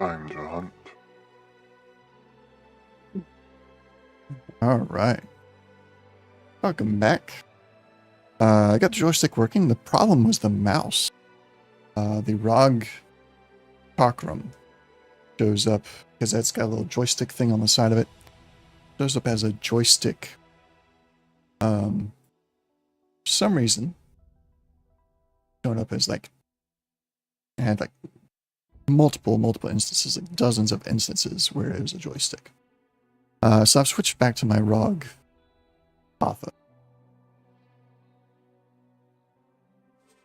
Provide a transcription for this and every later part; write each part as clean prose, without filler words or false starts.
Time to hunt. All right. Welcome back. I got the joystick working. The problem was the mouse. The ROG Cockrum shows up because that's got a little joystick thing on the side of it. Shows up as a joystick. For some reason, showing up as like, I had like multiple instances, like dozens of instances where it was a joystick. So I've switched back to my ROG Alpha.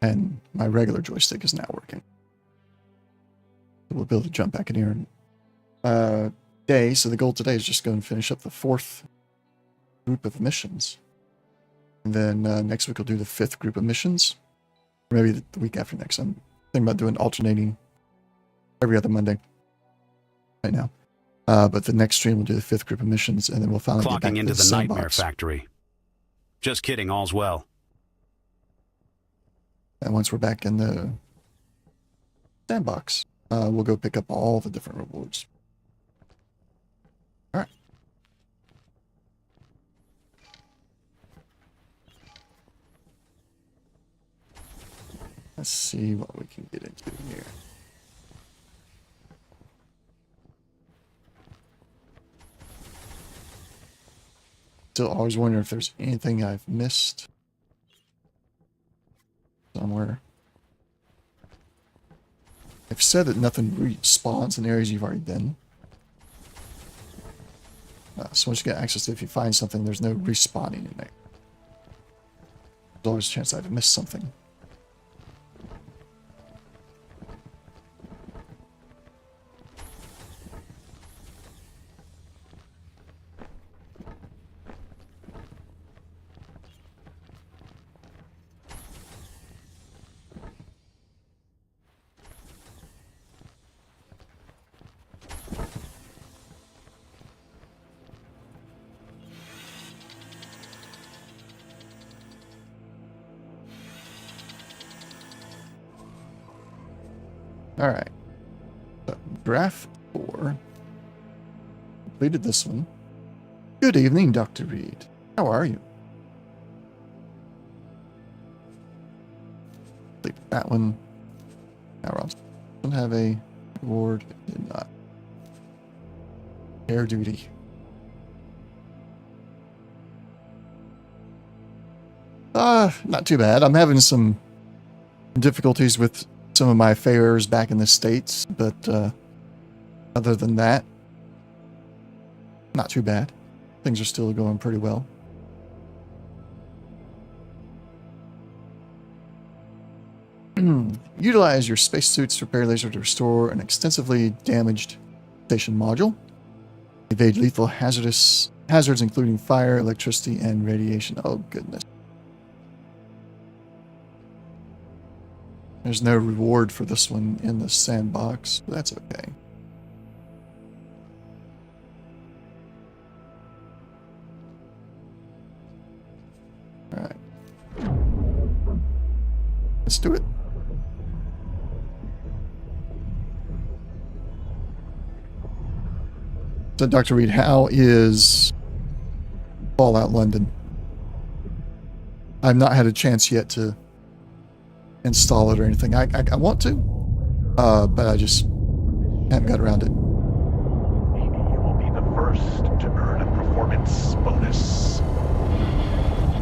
And my regular joystick is now working. So we'll be able to jump back in here and day. So the goal today is just go and finish up the 4th group of missions. And then next week we'll do the 5th group of missions. Or maybe the week after next. I'm thinking about doing alternating every other Monday right now. But the next stream we'll do the 5th group of missions, and then we'll finally get back into to the sandbox. Nightmare Factory. Just kidding, all's well. And once we're back in the sandbox, we'll go pick up all the different rewards. All right. Let's see what we can get into here. Still always wonder if there's anything I've missed somewhere. I've said that nothing respawns in areas you've already been. So once you get access to it, if you find something, there's no respawning in there. There's always a chance I've missed something. All right. So, draft 4. Completed this one. Good evening, Dr. Reed. How are you? Completed that one. Now we're on. Don't have a reward. It did not. Air duty. Not too bad. I'm having some difficulties with some of my fares back in the States, but other than that, not too bad. Things are still going pretty well. Utilize your spacesuits repair laser to restore an extensively damaged station module. Evade lethal hazards including fire, electricity, and radiation. Oh, goodness. There's no reward for this one in the sandbox, but that's okay. Alright. Let's do it. So, Dr. Reed, how is Fallout London? I've not had a chance yet to install it or anything. I want to, but I just haven't got around it. Maybe you will be the first to earn a performance bonus.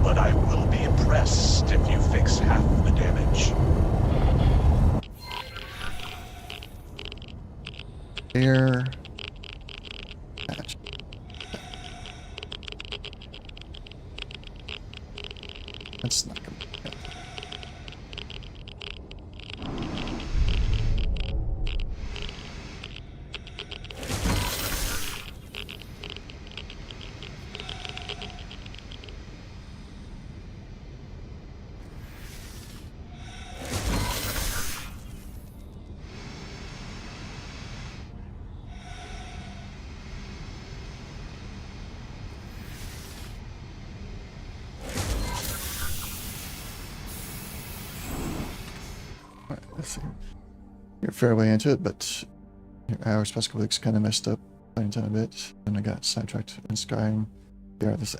But I will be impressed if you fix half the damage. Air patch. That's not gonna be good. Let's see. You're a fair way into it, but Our past couple weeks kind of messed up playing a bit, and I got sidetracked in Skyrim. Yeah, this.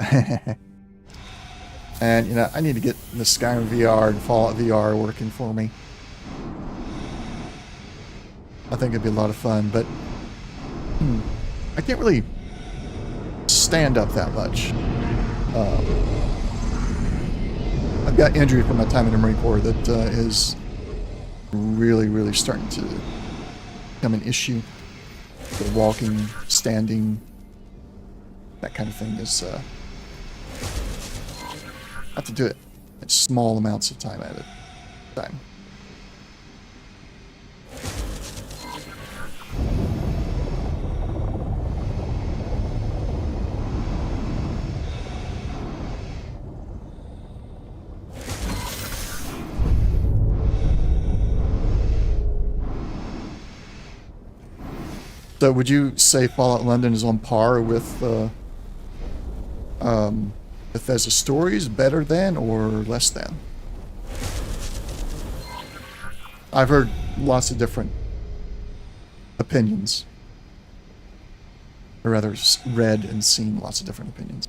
And, you know, I need to get the Skyrim VR and Fallout VR working for me. I think it'd be a lot of fun, but I can't really stand up that much. I've got injury from my time in the Marine Corps that is really, really starting to become an issue. The walking, standing, that kind of thing is... I have to do it in small amounts of time at a time. So would you say Fallout London is on par with Bethesda Stories, better than or less than? I've heard lots of different opinions. Or rather, read and seen lots of different opinions.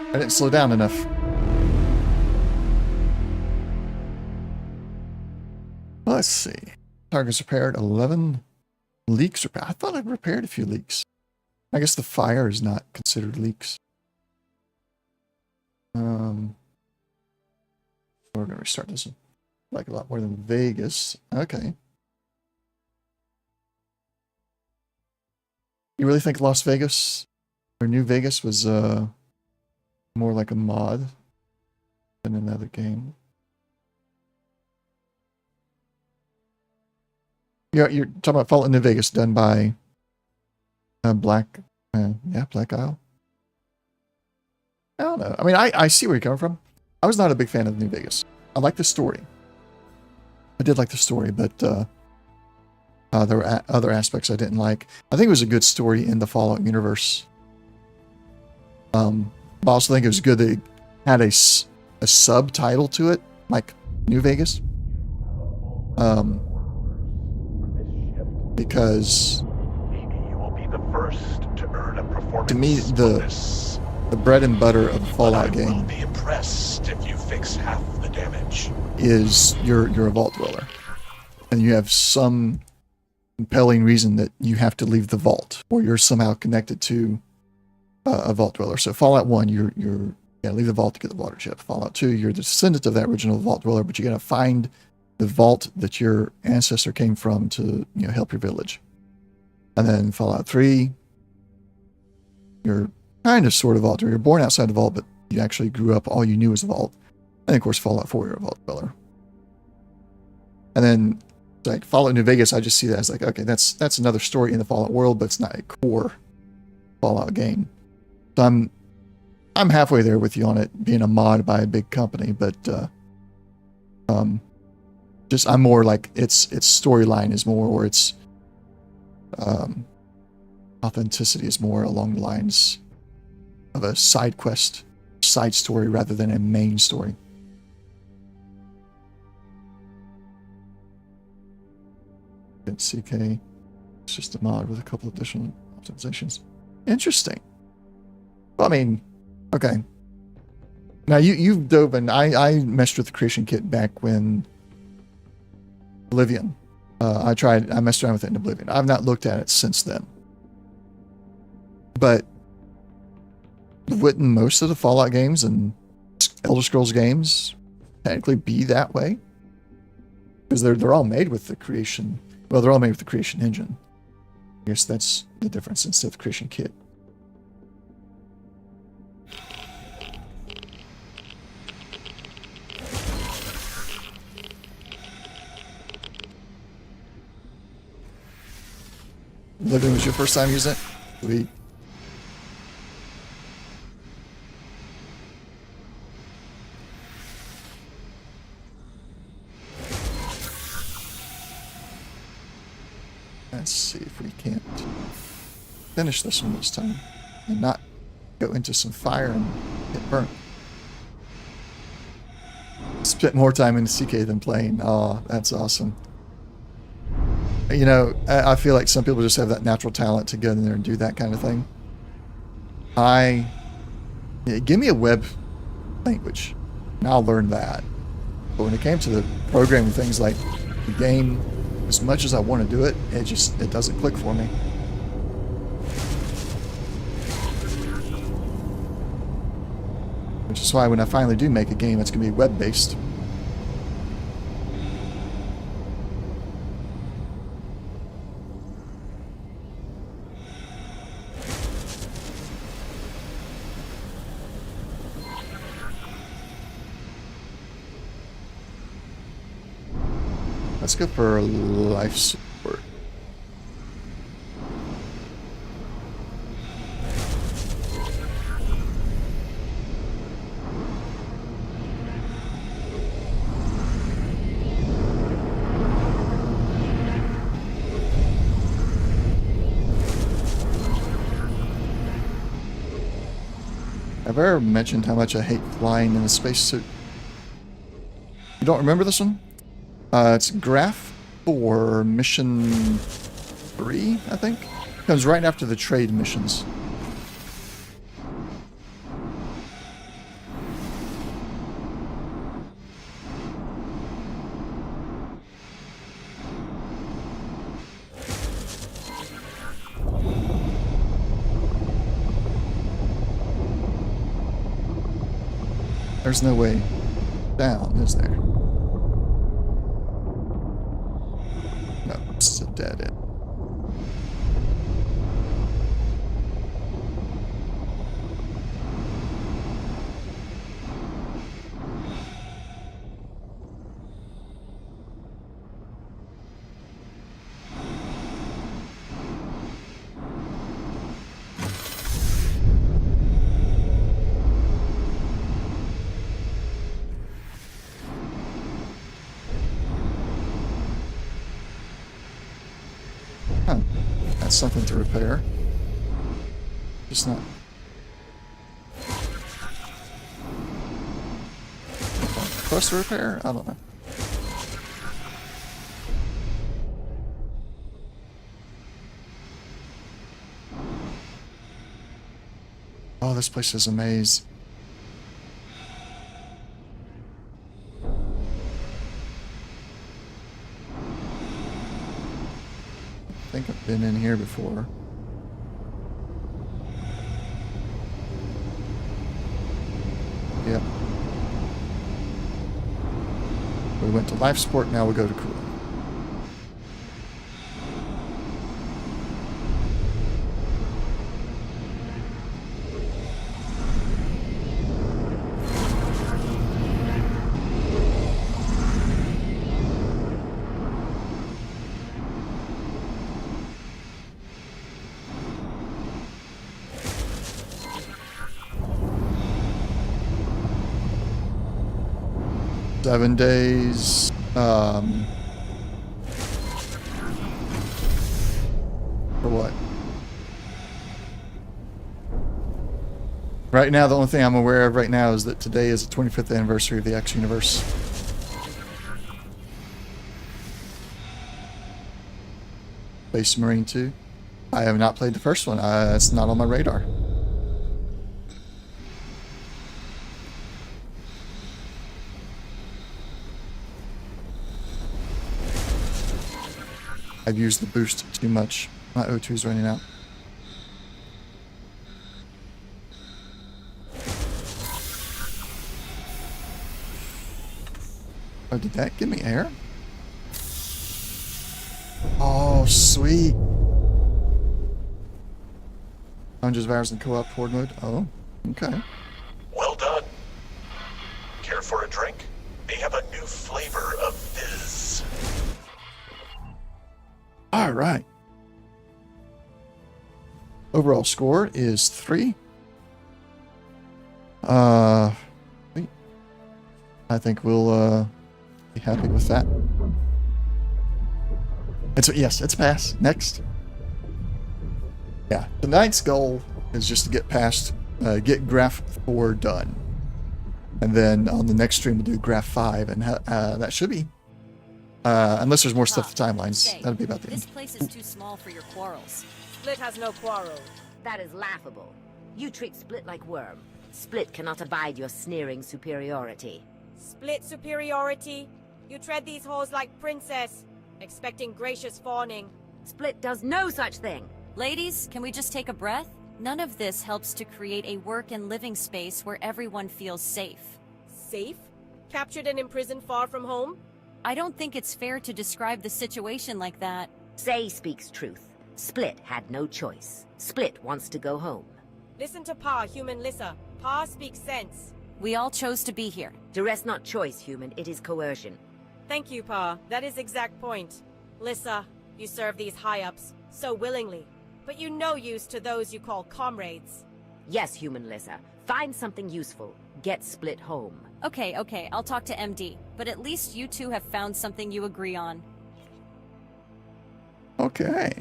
I didn't slow down enough. Let's see. Targets repaired. 11 leaks repaired. I thought I'd repaired a few leaks. I guess the fire is not considered leaks. We're going to restart this. Like a lot more than Vegas. Okay. You really think Las Vegas or New Vegas was more like a mod than another game? You're talking about Fallout New Vegas done by Black Isle? I don't know. I mean, I see where you're coming from. I was not a big fan of New Vegas. I like the story. I did like the story, but there were other aspects I didn't like. I think it was a good story in the Fallout universe. I also think it was good that it had a subtitle to it, like New Vegas. Because maybe you will be the first to earn a performance to me, bonus. the bread and butter of a Fallout But I will game be impressed if you fix half the damage. is you're a vault dweller, and you have some compelling reason that you have to leave the vault, or you're somehow connected to a vault dweller. So Fallout 1, you're leave the vault to get the water chip. Fallout 2, you're the descendant of that original vault dweller, but you gotta find the vault that your ancestor came from to help your village. And then Fallout 3, you're kind of sort of vault dweller. You're born outside the vault, but you actually grew up, all you knew was the vault. And of course Fallout 4, you're a vault dweller. And then like Fallout New Vegas, I just see that as like, okay, that's another story in the Fallout world, but it's not a core Fallout game. So I'm halfway there with you on it being a mod by a big company, but just I'm more like its storyline is more, or its authenticity is more along the lines of a side quest, side story rather than a main story. CK, it's just a mod with a couple of additional optimizations. Interesting. Well, I mean, okay. Now you've dove in. I messed with the creation kit back when Oblivion. I messed around with it in Oblivion. I've not looked at it since then. But wouldn't most of the Fallout games and Elder Scrolls games technically be that way? Because they're all made with the creation. Well, they're all made with the creation engine. I guess that's the difference instead of the creation kit. Living was your first time using it? Sweet. Let's see if we can't finish this one this time and not go into some fire and get burnt. Spent more time in CK than playing. Oh, that's awesome. You know, I feel like some people just have that natural talent to go in there and do that kind of thing. Give me a web language, and I'll learn that. But when it came to the programming things like the game, as much as I want to do it, it doesn't click for me. Which is why when I finally do make a game, it's going to be web-based. Let's go for life support. Have I ever mentioned how much I hate flying in a spacesuit? You don't remember this one? It's Graph 4, Mission 3, I think? Comes right after the trade missions. There's no way down, is there? No, it's a dead end. Huh. That's something to repair. Just not... close to repair? I don't know. Oh, this place is a maze. I think I've been in here before. Yep. We went to life support, now we go to cooling. Seven days. For what? Right now, the only thing I'm aware of right now is that today is the 25th anniversary of the X Universe. Space Marine 2. I have not played the first one. It's not on my radar. I've used the boost too much. My O2 is running out. Oh, did that give me air? Oh, sweet. Hundreds of hours in co-op horde mode. Oh, okay. Well done. Care for a drink? They have a new flavor of fizz. All right. Overall score is 3. Wait. I think we'll be happy with that. Yes, it's a pass. Next. Yeah, tonight's goal is just to get past, get Graph 4 done. And then on the next stream we'll do Graph 5, and that should be, unless there's more stuff to timelines, that'll be about the end. This place is too small for your quarrels. Split has no quarrel. That is laughable. You treat Split like worm. Split cannot abide your sneering superiority. Split superiority? You tread these halls like princess, expecting gracious fawning. Split does no such thing. Ladies, can we just take a breath? None of this helps to create a work and living space where everyone feels safe. Safe? Captured and imprisoned far from home? I don't think it's fair to describe the situation like that. Say speaks truth. Split had no choice. Split wants to go home. Listen to Pa, human Lissa. Pa speaks sense. We all chose to be here. Duress not choice, human. It is coercion. Thank you, Pa. That is exact point. Lissa, you serve these high-ups so willingly, but you no use to those you call comrades. Yes, human Lissa. Find something useful. Get Split home. Okay, I'll talk to MD, but at least you two have found something you agree on. Okay.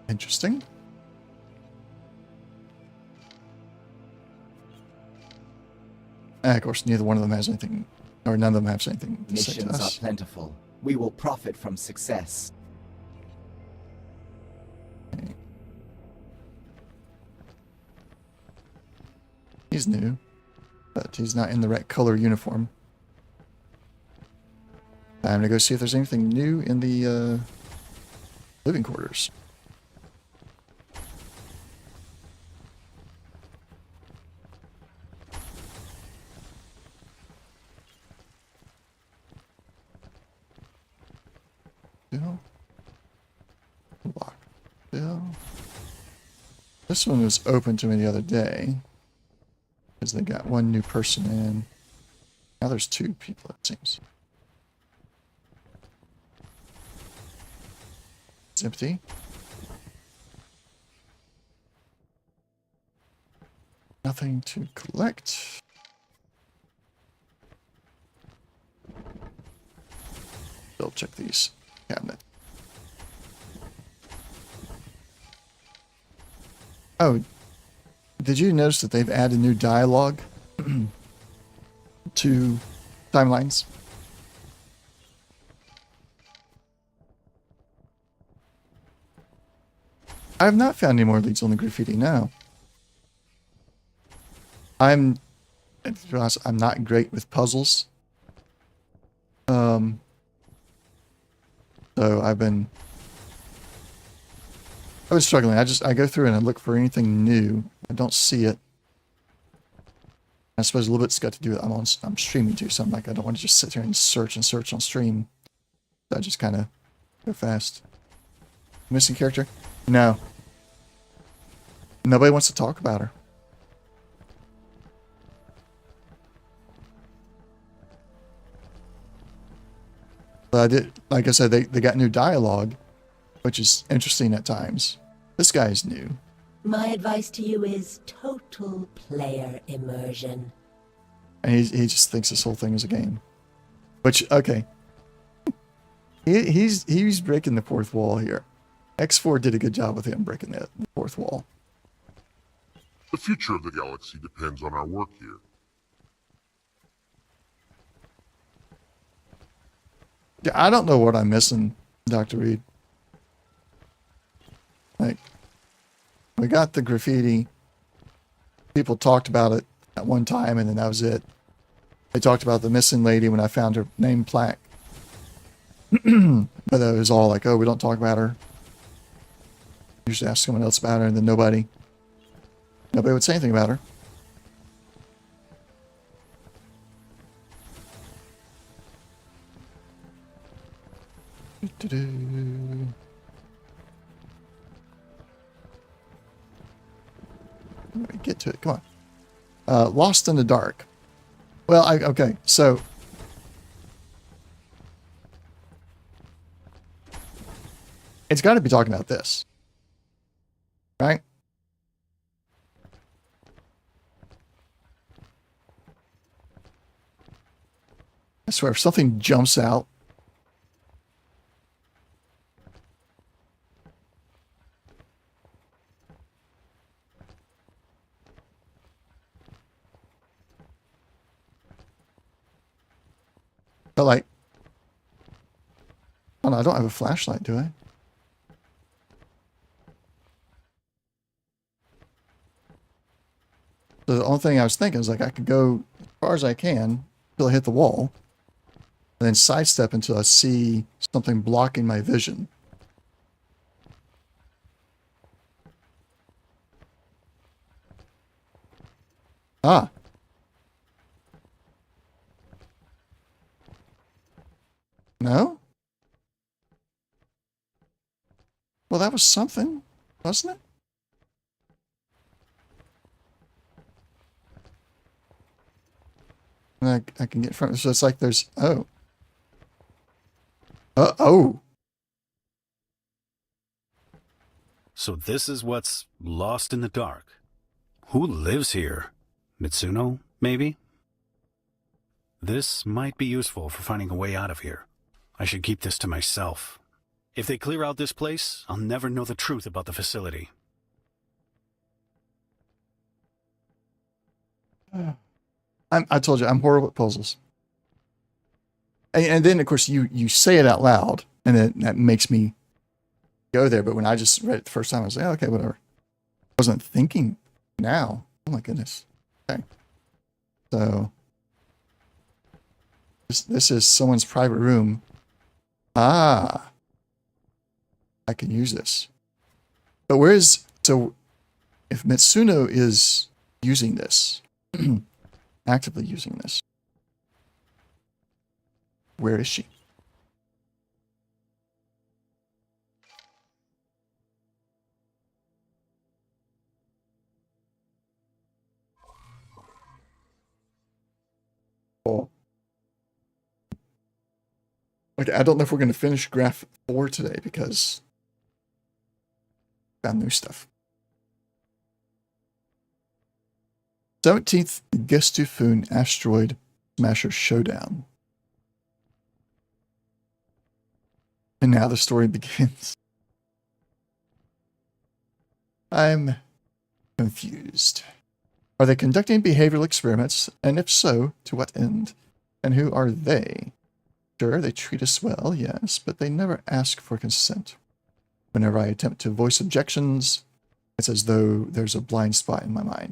Interesting. And of course, neither one of them has anything, or none of them have anything to say to Missions are us. plentiful. We will profit from success. Okay. He's new, but he's not in the right color uniform. I'm gonna go see if there's anything new in the living quarters. Bill. Lock. Bill. This one was open to me the other day. Because they got one new person in. Now there's 2 people, it seems. It's empty. Nothing to collect. Double check these cabinets. Oh, did you notice that they've added new dialogue to timelines? I have not found any more leads on the graffiti now. To be honest, I'm not great with puzzles. So I've been struggling. I go through and I look for anything new. I don't see it. I suppose a little bit's got to do with I'm streaming too, so I'm like, I don't want to just sit here and search on stream. So I just kind of go fast. Missing character? No. Nobody wants to talk about her. But I did, like I said, they got new dialogue, which is interesting at times. This guy is new. My advice to you is total player immersion. And he just thinks this whole thing is a game. Which, okay. He's breaking the 4th wall here. X4 did a good job with him breaking the 4th wall. The future of the galaxy depends on our work here. Yeah, I don't know what I'm missing, Dr. Reed. Like, we got the graffiti. People talked about it at one time, and then that was it. They talked about the missing lady when I found her name plaque. But it was all like, oh, we don't talk about her. Usually ask someone else about her, and then nobody would say anything about her. Let me get to it. Come on. Lost in the dark. Well, okay. So it's got to be talking about this, right? I swear, if something jumps out. But like, oh no, I don't have a flashlight, do I? So the only thing I was thinking is like I could go as far as I can until I hit the wall, and then sidestep until I see something blocking my vision. Ah. No? Well, that was something, wasn't it? And I can get in front of it. So it's like there's... Oh. Oh. So this is what's lost in the dark. Who lives here? Mitsuno, maybe? This might be useful for finding a way out of here. I should keep this to myself. If they clear out this place, I'll never know the truth about the facility. I told you, I'm horrible at puzzles. And then, of course, you say it out loud, and then that makes me go there. But when I just read it the first time, I was like, oh, okay, whatever. I wasn't thinking now. Oh, my goodness. Okay. So, this is someone's private room. Ah. I can use this. But where is... So, if Mitsuno is using this... actively using this. Where is she? Oh. Okay, I don't know if we're going to finish graph 4 today because found new stuff. 17th Gestufun Asteroid Smasher Showdown. And now the story begins. I'm confused. Are they conducting behavioral experiments? And if so, to what end? And who are they? Sure, they treat us well, yes, but they never ask for consent. Whenever I attempt to voice objections, it's as though there's a blind spot in my mind.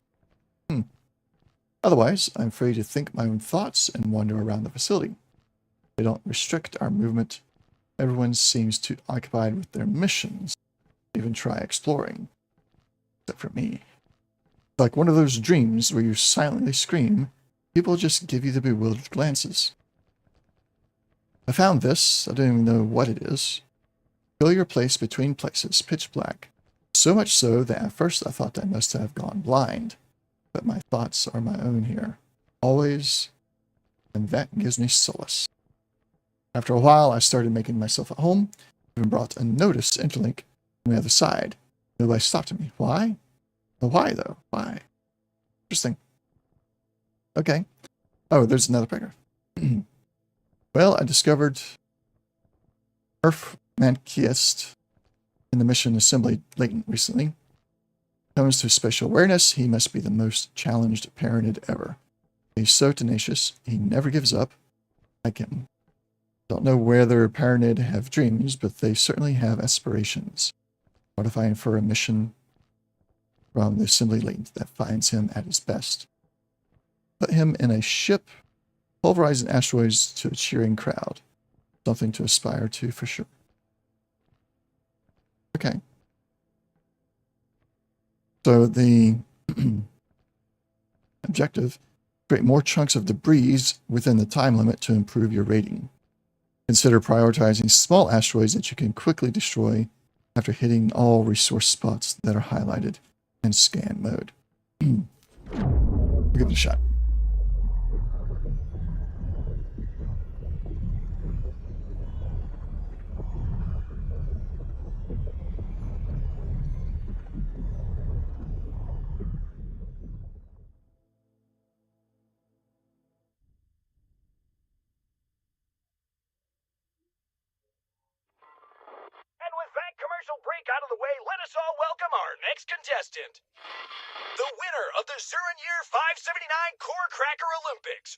Otherwise, I'm free to think my own thoughts and wander around the facility. They don't restrict our movement. Everyone seems too occupied with their missions to even try exploring. Except for me. Like one of those dreams where you silently scream, people just give you the bewildered glances. I found this, I don't even know what it is. Fill your place between places, pitch black. So much so that at first I thought I must have gone blind. But my thoughts are my own here. Always. And that gives me solace. After a while, I started making myself at home. Even brought a notice interlink on the other side. Nobody stopped me. Why? Well, why, though? Why? Interesting. Okay. Oh, there's another paragraph. Well, I discovered Earth Mankiest in the mission assembly latent recently. Comes to spatial awareness, he must be the most challenged Paranid ever. He's so tenacious, he never gives up. Like him. Don't know whether Paranid have dreams, but they certainly have aspirations. What if I infer a mission from the assembly latent that finds him at his best? Put him in a ship, pulverizing asteroids to a cheering crowd. Something to aspire to for sure. Okay. So the objective, create more chunks of debris within the time limit to improve your rating. Consider prioritizing small asteroids that you can quickly destroy after hitting all resource spots that are highlighted in scan mode. We'll give it a shot. break out of the way, let us all welcome our next contestant. The winner of the Zuran Year 579 Core Cracker Olympics.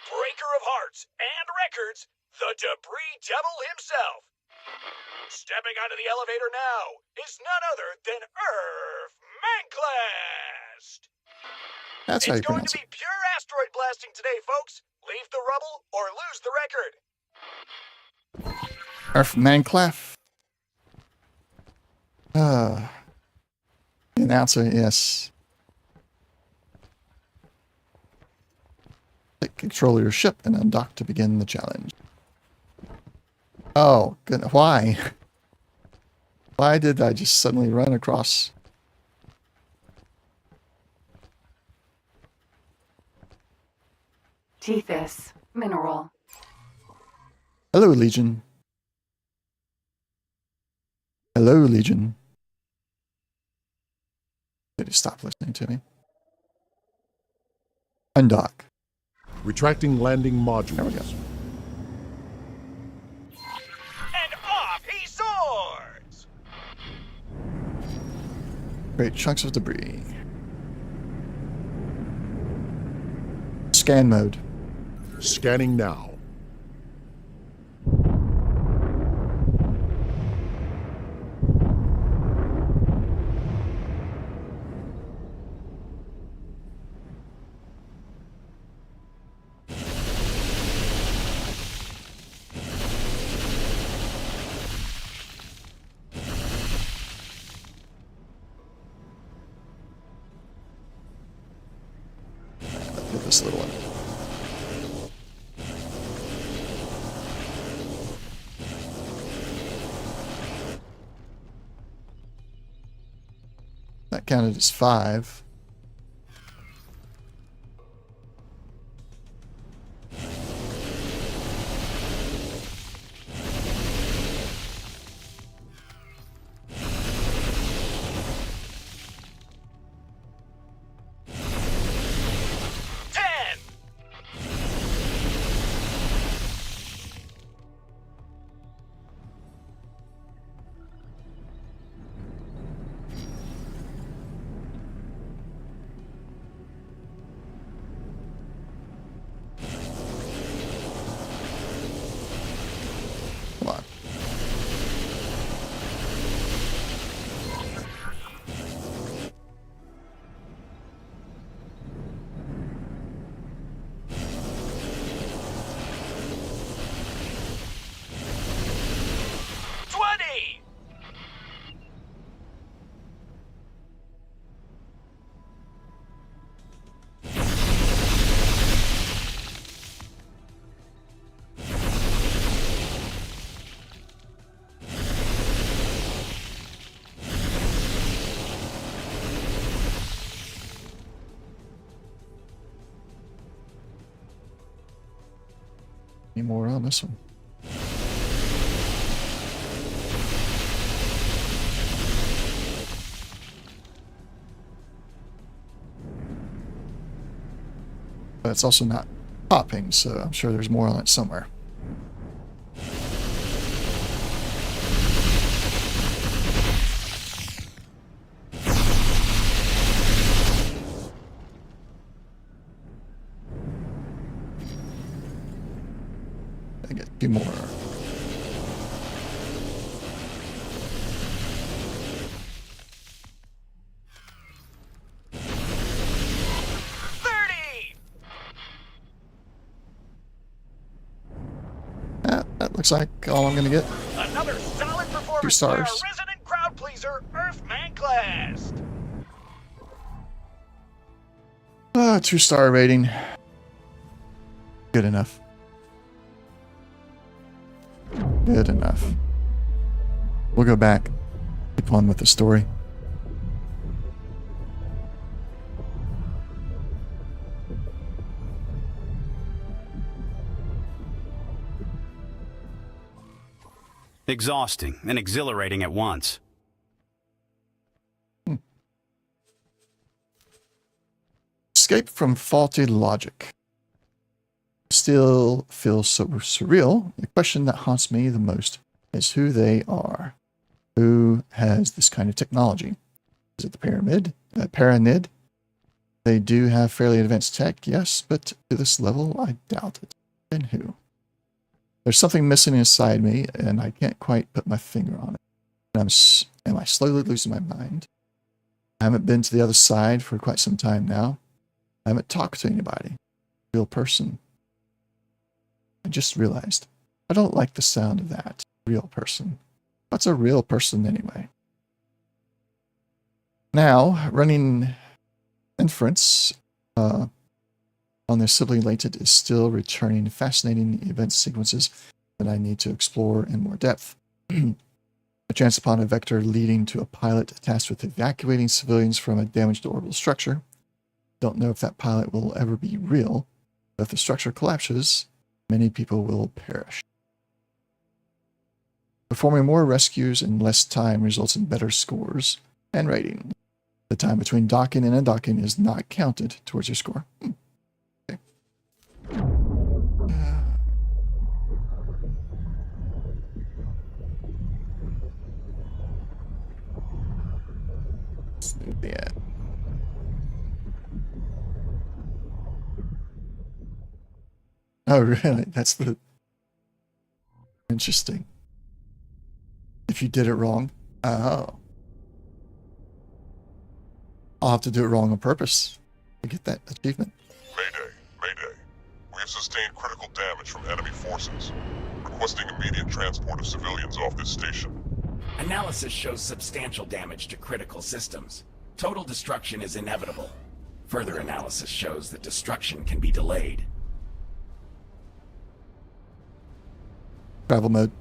Breaker of hearts and records, the Debris Devil himself. Stepping onto the elevator now is none other than Earth Manclast. That's how you It's going pronounce to it. be pure asteroid blasting today, folks. Leave the rubble or lose the record. Earth Manclaf. The announcer, yes. Take control of your ship and undock to begin the challenge. Oh, good. Why? Why did I just suddenly run across? Tethys mineral. Hello, Legion. Hello, Legion. Did he stop listening to me? Undock. Retracting landing modules. There we go. And off he soars! Great chunks of debris. Scan mode. Scanning now. Get this little one. That counted as 5. Come on. Any more on this one? But it's also not popping, so I'm sure there's more on it somewhere. I get 2 more. That looks like all I'm gonna get. Another solid 2 performance by stars. our resident crowd pleaser, Earth Manclast. 2-star rating. Good enough. Good enough. We'll go back. Keep on with the story. Exhausting and exhilarating at once. Escape from faulty logic. Still feels so surreal. The question that haunts me the most is who they are. Who has this kind of technology? Is it the Paranid? They do have fairly advanced tech, yes, but to this level, I doubt it. And who? There's something missing inside me, and I can't quite put my finger on it. And am I slowly losing my mind? I haven't been to the other side for quite some time now. I haven't talked to anybody. Real person. I just realized I don't like the sound of that. Real person. What's a real person anyway? Now, running inference on their sibling related is still returning fascinating event sequences that I need to explore in more depth. A chance upon a vector leading to a pilot tasked with evacuating civilians from a damaged orbital structure. Don't know if that pilot will ever be real, but if the structure collapses, many people will perish. Performing more rescues in less time results in better scores and rating. The time between docking and undocking is not counted towards your score. Okay. Yeah. Oh, really? That's the... Interesting. If you did it wrong. Oh. I'll have to do it wrong on purpose to get that achievement. Mayday, Mayday. We have sustained critical damage from enemy forces. Requesting immediate transport of civilians off this station. Analysis shows substantial damage to critical systems. Total destruction is inevitable. Further analysis shows that destruction can be delayed. Travel mode.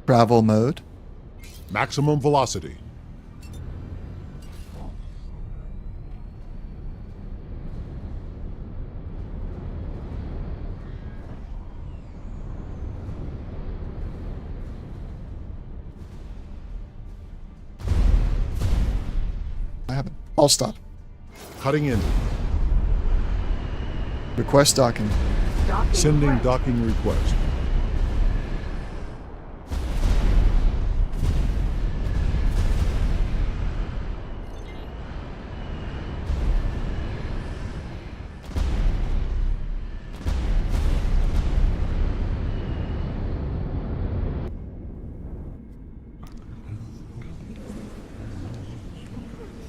Travel mode. Maximum velocity. I'll stop. Cutting in. Request docking. Sending docking request.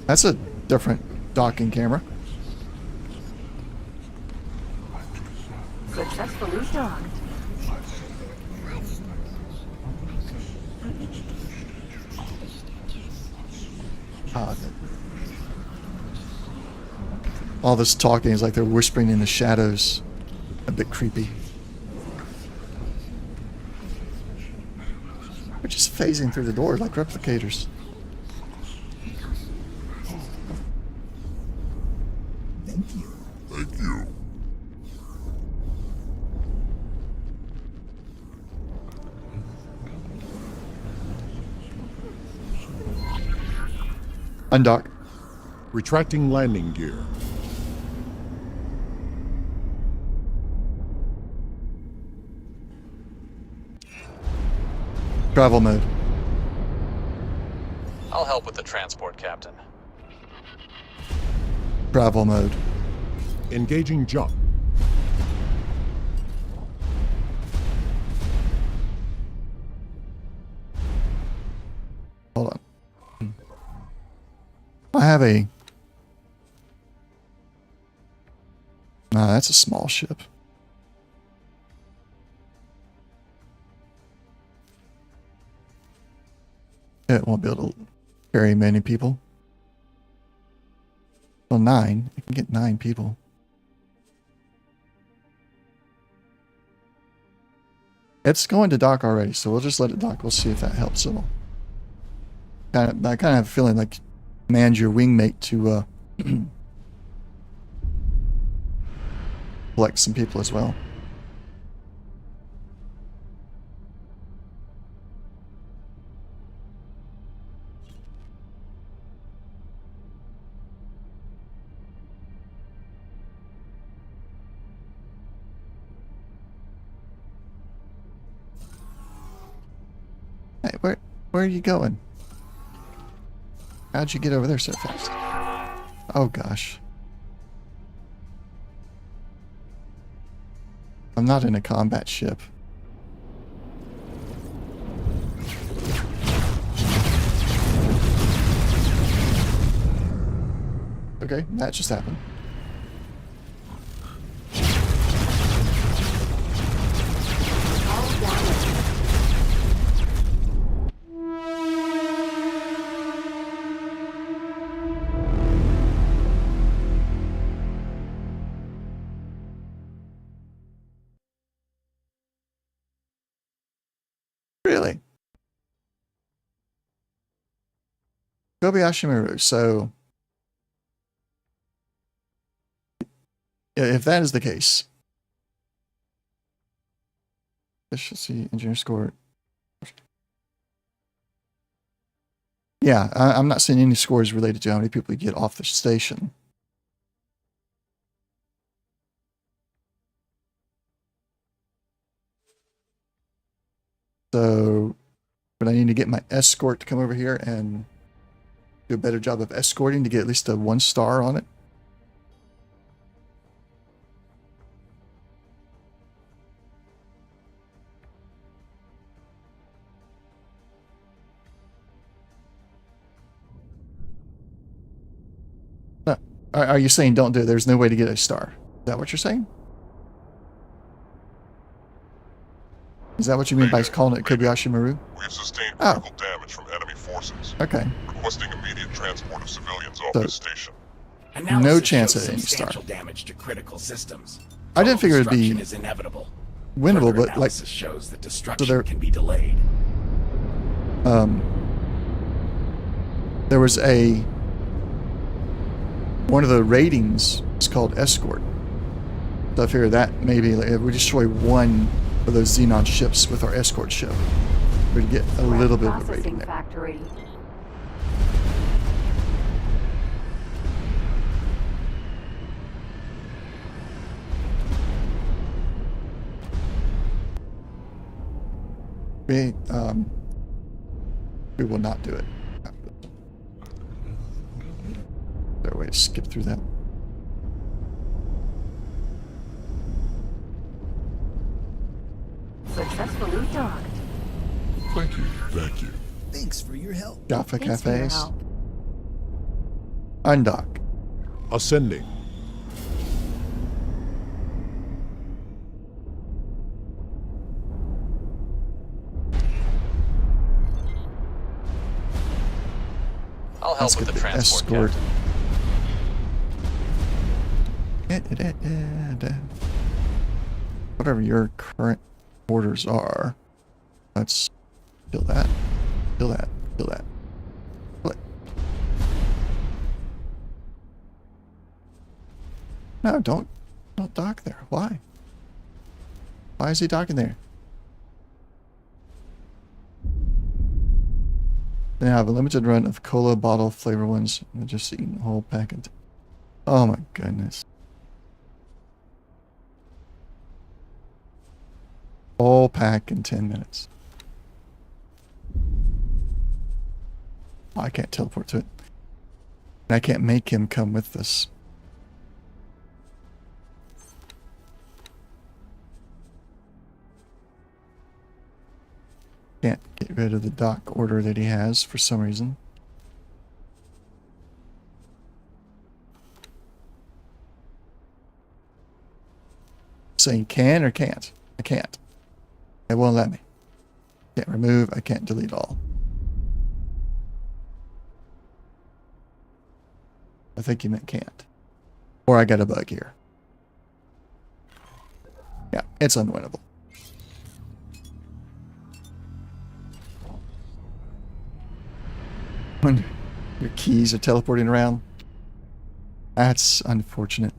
That's a different docking camera. Successfully docked. All this talking is like they're whispering in the shadows. A bit creepy. We're just phasing through the door like replicators. Thank you. Undock. Retracting landing gear. Travel mode. I'll help with the transport, Captain. Travel mode. Engaging jump. Hold on. I have a... Nah, that's a small ship. It won't be able to carry many people. Well, 9. It can get 9 people. It's going to dock already, so we'll just let it dock. We'll see if that helps at all. I kind of have a feeling like command your wingmate to collect some people as well. where are you going? How'd you get over there so fast? Oh gosh. I'm not in a combat ship. Okay, that just happened. Really? Kobayashi Maru. So, if that is the case, efficiency, engineer score. Yeah, I'm not seeing any scores related to how many people you get off the station. So, but I need to get my escort to come over here and do a better job of escorting to get at least a 1 star on it. No. Are you saying don't do it? There's no way to get a star. Is that what you're saying? Is that what you mean by calling it Kobayashi Maru? We have sustained critical damage from enemy forces. Okay. Requesting immediate transport of civilians off So, this station. no chance at any star. Damage to critical systems. I didn't figure it'd be Is inevitable. winnable, Further but like analysis shows that destruction can be delayed. There was one of the ratings is called escort. So I figure that maybe like, if we destroy one of those Xenon ships with our escort ship, we'd get a little bit of a rating there. Factory. We will not do it. Is there a way to skip through that? Successfully docked. Thank you. Thank you. Thanks for your help. Jaffa Thanks for your Cafes. help. Undock. Ascending. I'll help with the transport, Captain. Whatever your current orders are, let's kill that. Kill that. Kill that. Kill it. No, don't dock there. Why? Why is he docking there? They have a limited run of cola bottle flavor ones. I'm just eating a whole packet. Oh my goodness. Whole pack in 10 minutes. Oh, I can't teleport to it. And I can't make him come with us. Can't get rid of the dock order that he has for some reason. Saying can or can't? I can't. It won't let me. Can't remove, I can't delete all. I think you meant can't. Or I got a bug here. Yeah, it's unwinnable. When your keys are teleporting around, that's unfortunate.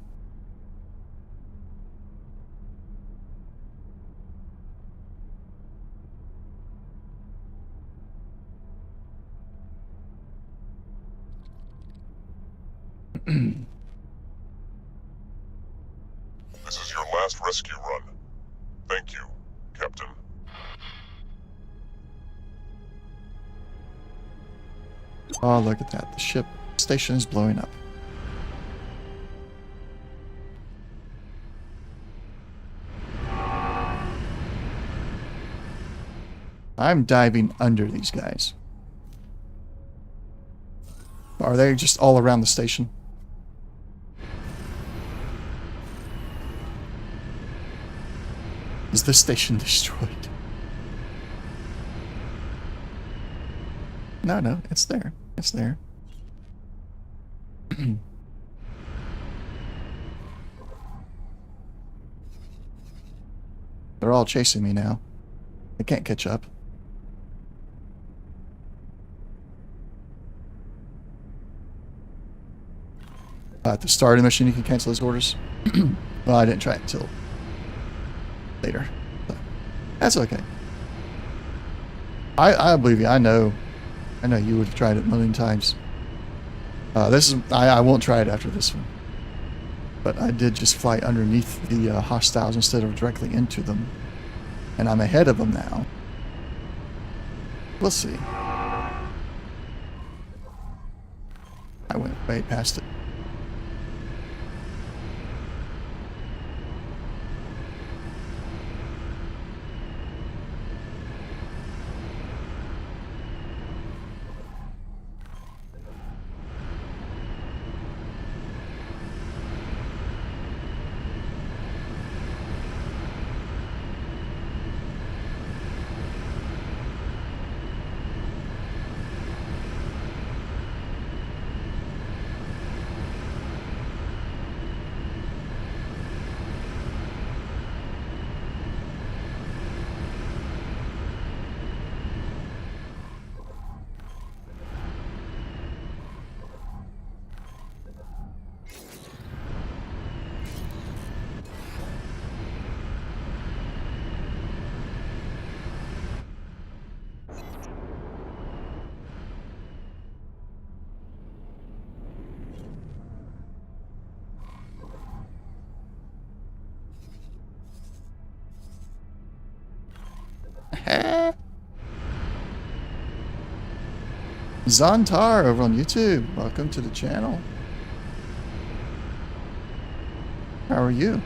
This is your last rescue run. Thank you, Captain. Oh, look at that. The ship station is blowing up. I'm diving under these guys. Are they just all around the station? Is this station destroyed? No, it's there. It's there. They're all chasing me now. They can't catch up. At the start of the mission, you can cancel his orders. Well, I didn't try it until later. So, that's okay. I believe you. I know you would have tried it a million times. I won't try it after this one. But I did just fly underneath the hostiles instead of directly into them. And I'm ahead of them now. We'll see. I went way past it. Zontar over on YouTube. Welcome to the channel. How are you?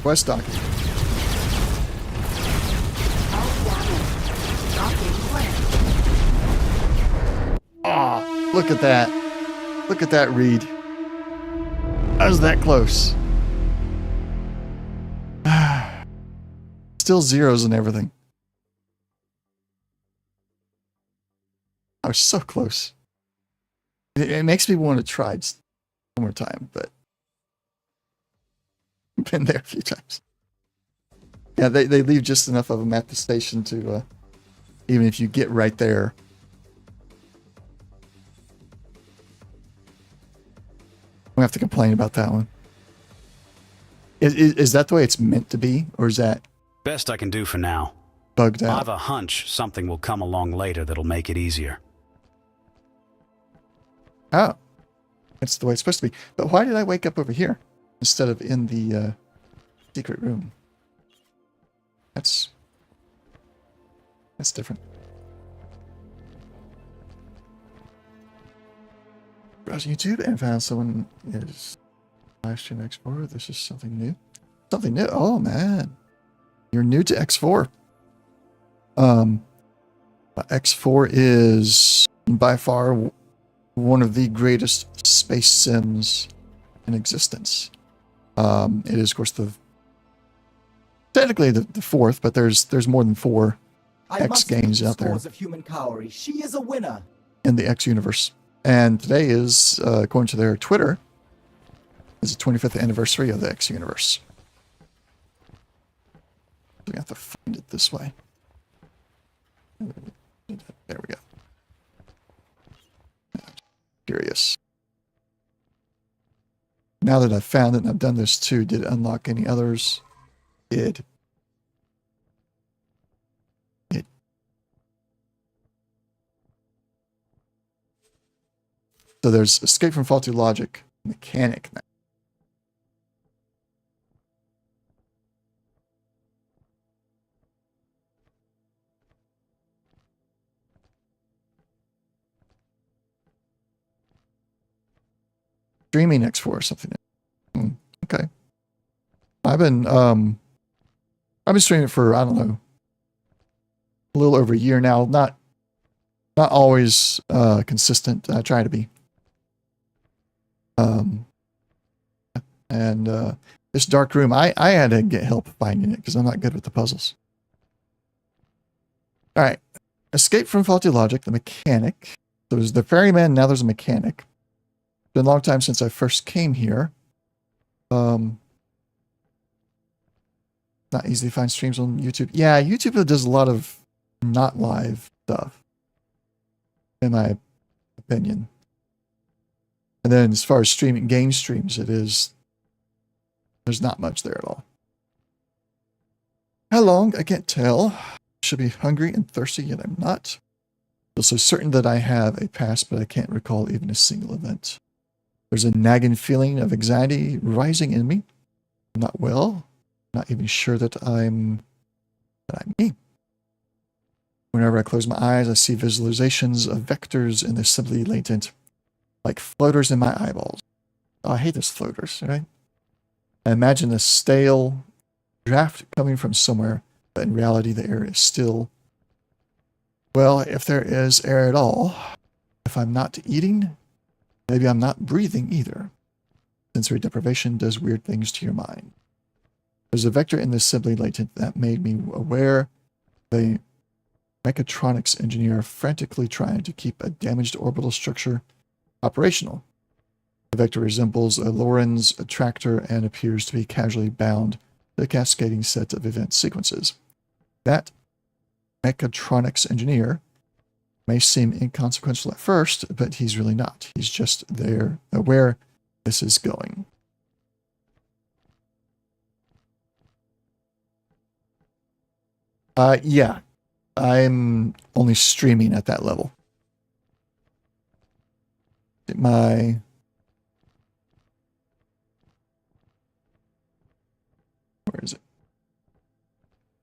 Quest docket. Oh, look at that. Look at that read. I was that close. Still zeros and everything. I was so close. It makes me want to try one more time, but I've been there a few times. Yeah, they leave just enough of them at the station to, even if you get right there. We have to complain about that one. Is that the way it's meant to be, or is that best I can do for now? Bugged out. I have a hunch something will come along later that'll make it easier. Oh, that's the way it's supposed to be. But why did I wake up over here instead of in the secret room? That's different. Browsing YouTube and found someone is last gen X4. This is something new. Something new. Oh man, you're new to X4. X4 is by far one of the greatest space sims in existence. It is, of course, technically the fourth, but there's more than 4 X games out there. Of human Kaori. She is a winner in the X universe. And today is, according to their Twitter, is the 25th anniversary of the X universe. We have to find it this way. There we go. now that I've found it and I've done this too, did it unlock any others? It. So there's escape from faulty logic mechanic now. Streaming X4 or something. Okay. I've been streaming for, I don't know, a little over a year now. Not always consistent. I try to be. And this dark room, I had to get help finding it because I'm not good with the puzzles. All right. Escape from faulty logic, the mechanic. So there's the ferryman, now there's a mechanic. It's been a long time since I first came here. Not easy to find streams on YouTube. Yeah, YouTube does a lot of not live stuff, in my opinion. And then as far as streaming game streams, there's not much there at all. How long? I can't tell. Should be hungry and thirsty, yet I'm not. Feel so certain that I have a past, but I can't recall even a single event. There's a nagging feeling of anxiety rising in me. I'm not well. Not even sure that I'm me. Whenever I close my eyes, I see visualizations of vectors in the simply latent, like floaters in my eyeballs. Oh, I hate those floaters, right? I imagine a stale draft coming from somewhere, but in reality the air is still. Well, if there is air at all, if I'm not eating, maybe I'm not breathing either. Sensory deprivation does weird things to your mind. There's a vector in this simply latent that made me aware the mechatronics engineer frantically trying to keep a damaged orbital structure operational. The vector resembles a Lorenz attractor and appears to be casually bound to a cascading set of event sequences. That mechatronics engineer may seem inconsequential at first, but he's really not. He's just there, aware this is going. Yeah, I'm only streaming at that level. Where is it?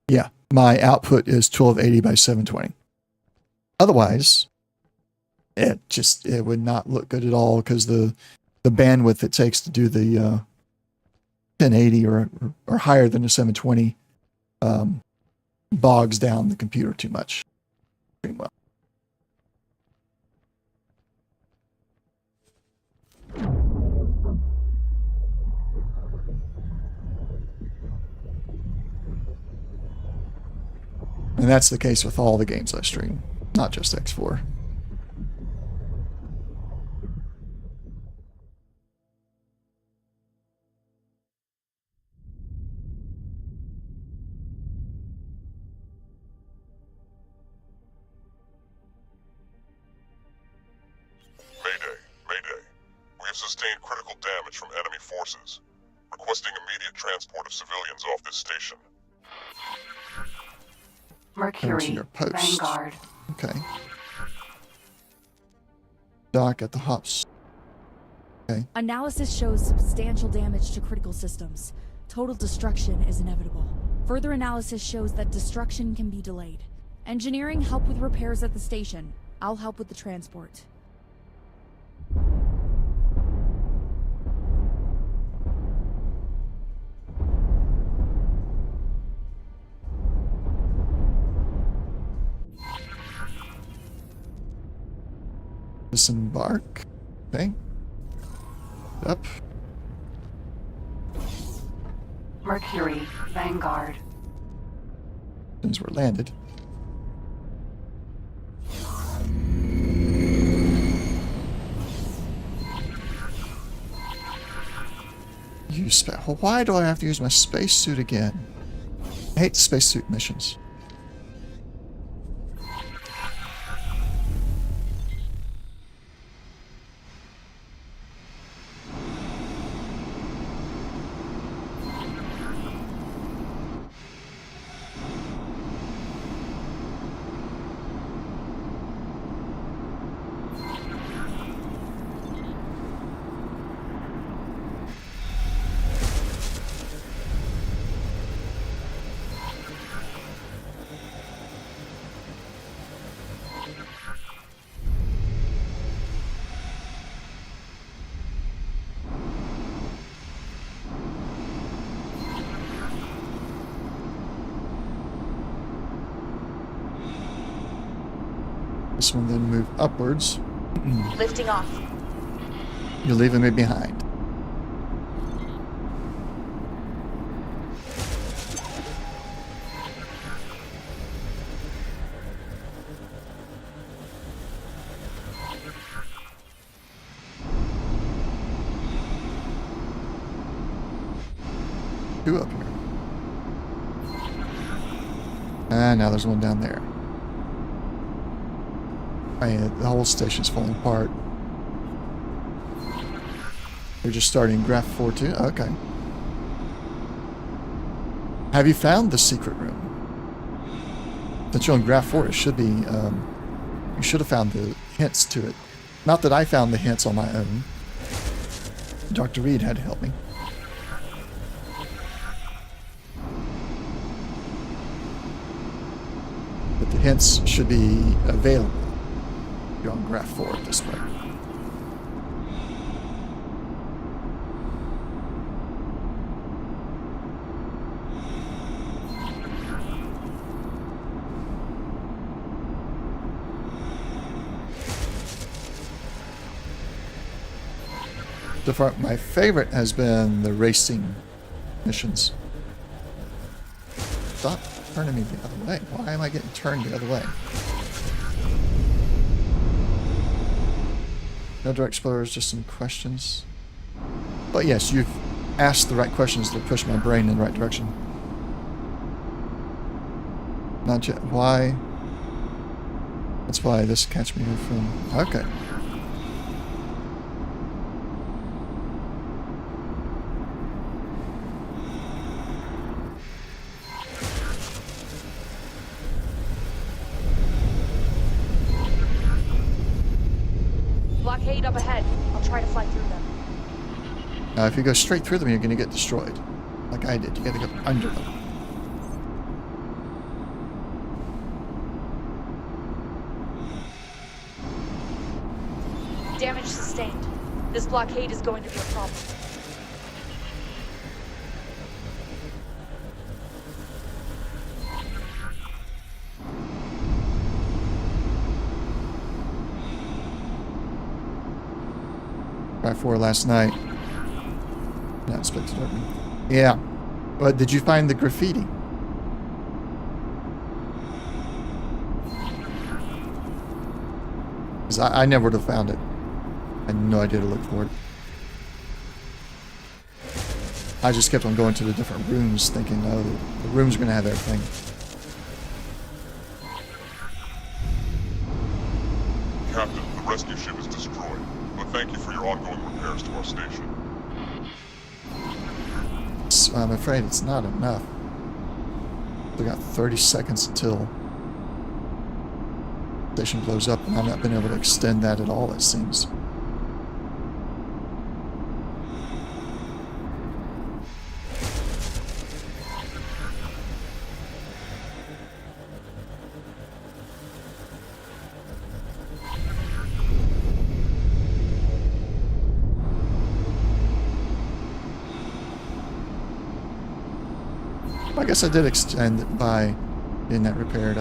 Yeah, my output is 1280 by 720. Otherwise, it would not look good at all because the bandwidth it takes to do the 1080 or higher than the 720 bogs down the computer too much. Pretty well. And that's the case with all the games I stream, not just X4. Mayday. We have sustained critical damage from enemy forces. Requesting immediate transport of civilians off this station. Mercury, Vanguard. Okay. Dock at the hops. Okay. Analysis shows substantial damage to critical systems. Total destruction is inevitable. Further analysis shows that destruction can be delayed. Engineering, help with repairs at the station. I'll help with the transport. Disembark. Okay. Up. Mercury, Vanguard. Since we're landed. Why do I have to use my spacesuit again? I hate spacesuit missions. This one then move upwards. Lifting off. You're leaving me behind. Two up here. And now there's one down there. The whole station's falling apart. We're just starting graph 4 too? Okay. Have you found the secret room? Since you're on graph 4, it should be, you should have found the hints to it. Not that I found the hints on my own. Dr. Reed had to help me. But the hints should be available. You're on graph 4 at this point. So far, my favorite has been the racing missions. Stop turning me the other way. Why am I getting turned the other way? No direct spoilers, just some questions. But yes, you've asked the right questions to push my brain in the right direction. Not yet. Why? That's why this catch me from. Okay. Blockade up ahead. I'll try to fly through them. Now, if you go straight through them, you're going to get destroyed. Like I did. You got to go under them. Damage sustained. This blockade is going to be a problem. Graph 4 last night. Not expected to open. Yeah. But did you find the graffiti? Because I never would have found it. I had no idea to look for it. I just kept on going to the different rooms thinking, oh, the rooms are going to have everything. Captain, the rescue ship is destroyed, but thank you for your ongoing repairs to our station. So I'm afraid it's not enough. We got 30 seconds until the station blows up, and I've not been able to extend that at all, it seems. I guess I did extend it by getting that repaired.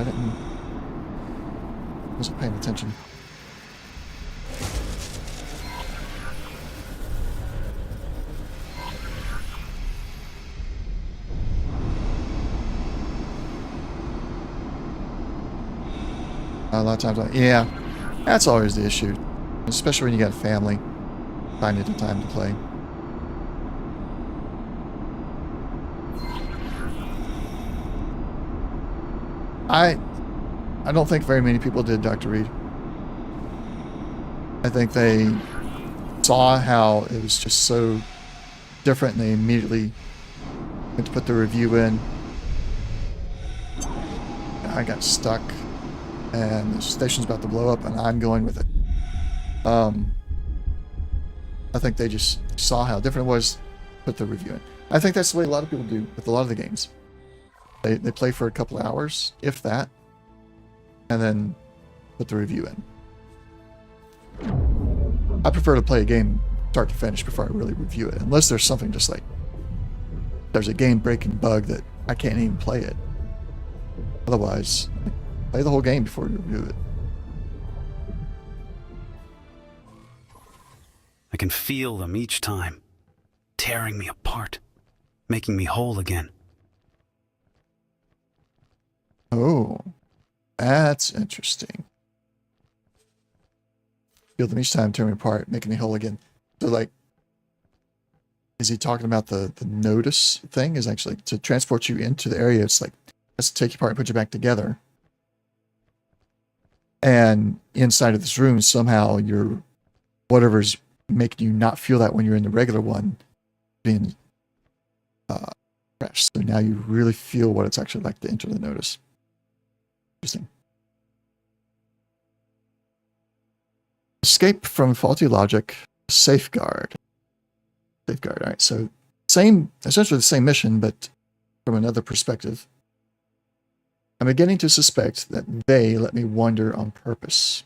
Wasn't paying attention. A lot of times, yeah, that's always the issue, especially when you got a family, finding the time to play. I don't think very many people did, Dr. Reed. I think they saw how it was just so different and they immediately went to put the review in. I got stuck and the station's about to blow up and I'm going with it. I think they just saw how different it was, put the review in. I think that's the way a lot of people do with a lot of the games. They play for a couple of hours, if that, and then put the review in. I prefer to play a game start to finish before I really review it, unless there's something just like, there's a game-breaking bug that I can't even play it. Otherwise, play the whole game before you review it. I can feel them each time, tearing me apart, making me whole again. Oh, that's interesting. Feel them each time, tearing me apart, making me whole again. So, like, is he talking about the notice thing? Is actually to transport you into the area. It's like, let's take you apart and put you back together. And inside of this room, somehow you're, whatever's making you not feel that when you're in the regular one, being crashed. So now you really feel what it's actually like to enter the notice. Interesting. Escape from faulty logic. Safeguard. Safeguard. All right. So essentially the same mission, but from another perspective. I'm beginning to suspect that they let me wander on purpose.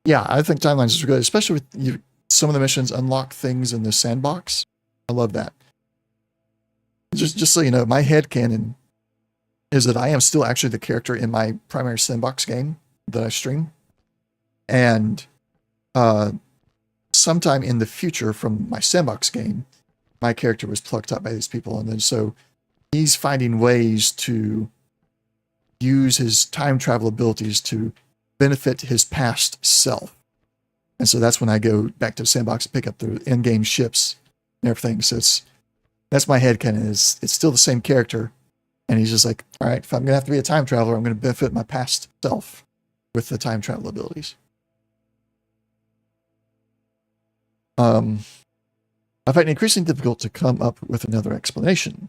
Yeah, I think timelines is good, especially with some of the missions unlock things in the sandbox. I love that. Just so you know, my headcanon is that I am still actually the character in my primary sandbox game that I stream. And sometime in the future from my sandbox game, my character was plucked up by these people. And then so he's finding ways to use his time travel abilities to benefit his past self. And so that's when I go back to the sandbox and pick up the in-game ships and everything. So that's my headcanon. It's still the same character. And he's just like, all right, if I'm going to have to be a time traveler, I'm going to benefit my past self with the time travel abilities. I find it increasingly difficult to come up with another explanation.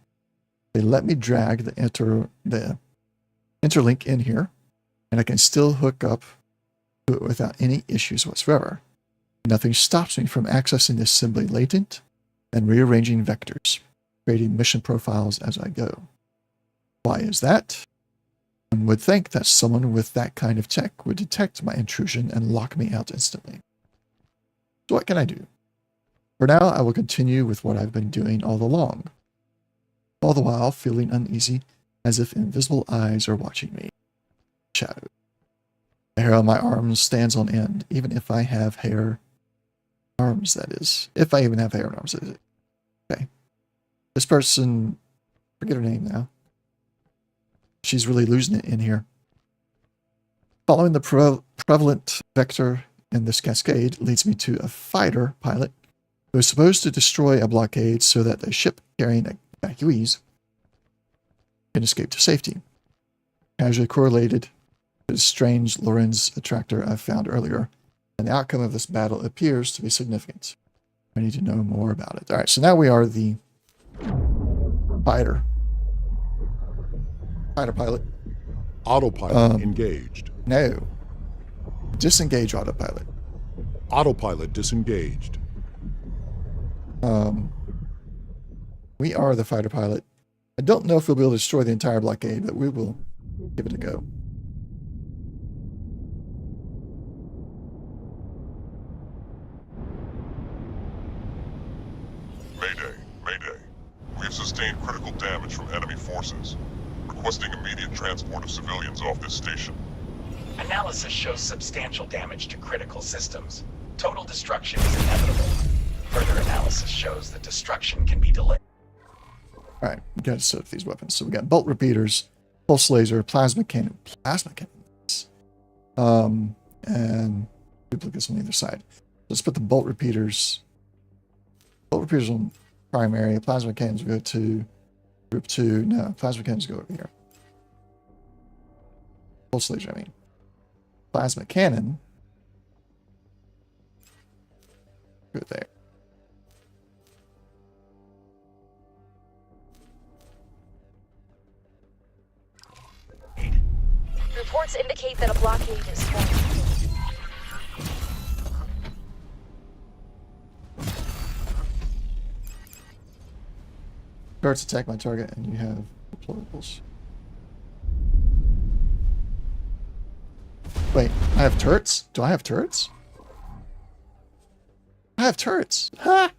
They let me drag the interlink in here, and I can still hook up to it without any issues whatsoever. Nothing stops me from accessing the assembly latent and rearranging vectors, creating mission profiles as I go. Why is that? One would think that someone with that kind of tech would detect my intrusion and lock me out instantly. So what can I do? For now, I will continue with what I've been doing all along, all the while feeling uneasy as if invisible eyes are watching me. Shadow. The hair on my arms stands on end, even if I have hair arms, that is. If I even have hair arms, that is. Okay. This person, forget her name now. She's really losing it in here. Following the prevalent vector in this cascade leads me to a fighter pilot who is supposed to destroy a blockade so that the ship carrying evacuees can escape to safety. Casually correlated to the strange Lorenz attractor I found earlier, and the outcome of this battle appears to be significant. I need to know more about it. All right, so now we are the fighter pilot. Autopilot engaged. No. Disengage autopilot. Autopilot disengaged. We are the fighter pilot. I don't know if we'll be able to destroy the entire blockade, but we will give it a go. Mayday, Mayday. We have sustained critical damage from enemy forces. Requesting immediate transport of civilians off this station. Analysis shows substantial damage to critical systems. Total destruction is inevitable. Further analysis shows that destruction can be delayed. Alright, we gotta set up these weapons. So we got bolt repeaters, pulse laser, plasma cannons, and duplicates on either side. Let's put the bolt repeaters on primary. Plasma cannons go to group 2. No, plasma cannons go over here. Pulse laser, I mean. Plasma cannon go there. Reports indicate that a blockade is forming. Starts attack my target, and you have deployables. Wait, I have turrets? Do I have turrets? I have turrets. Ha!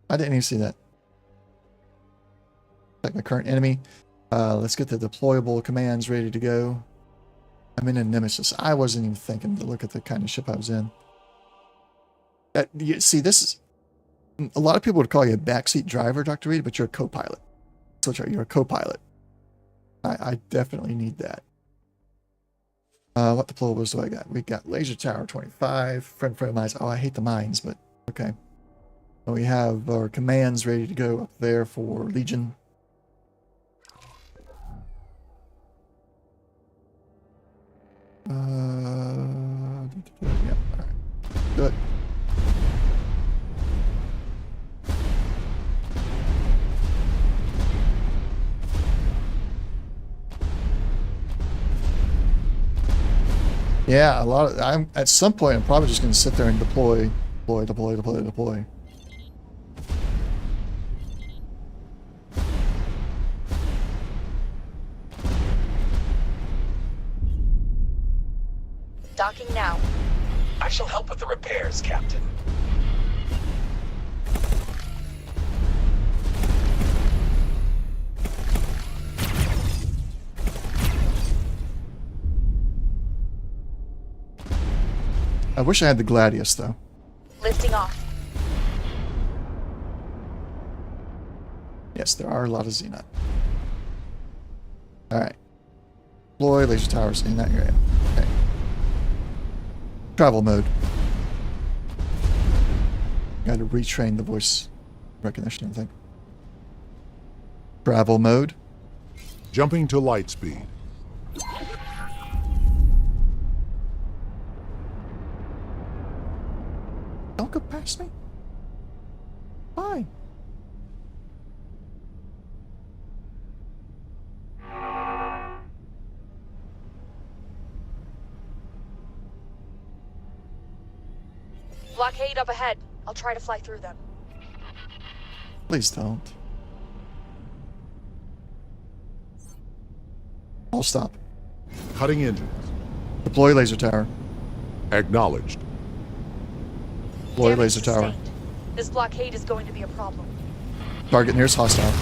I didn't even see that. Attack my current enemy. Let's get the deployable commands ready to go. I'm in a Nemesis. I wasn't even thinking to look at the kind of ship I was in. See, this is... A lot of people would call you a backseat driver, Dr. Reed, but you're a co-pilot. That's what you're a co-pilot. I definitely need that. What deployables do I got? We got Laser Tower 25, friend mines. Oh, I hate the mines, but okay. And we have our commands ready to go up there for Legion. Yeah, all right. Good. Yeah, at some point I'm probably just going to sit there and deploy. Docking now. I shall help with the repairs, Captain. I wish I had the Gladius, though. Lifting off. Yes, there are a lot of Xenon. Alright. Deploy laser towers in that area. Okay. Travel mode. Got to retrain the voice recognition, I think. Travel mode. Jumping to light speed. Don't go past me. Fine. Blockade up ahead. I'll try to fly through them. Please don't. I'll stop. Cutting engines. Deploy laser tower. Acknowledged. Deploy Damage laser tower. sustained. This blockade is going to be a problem. Target nearest hostile.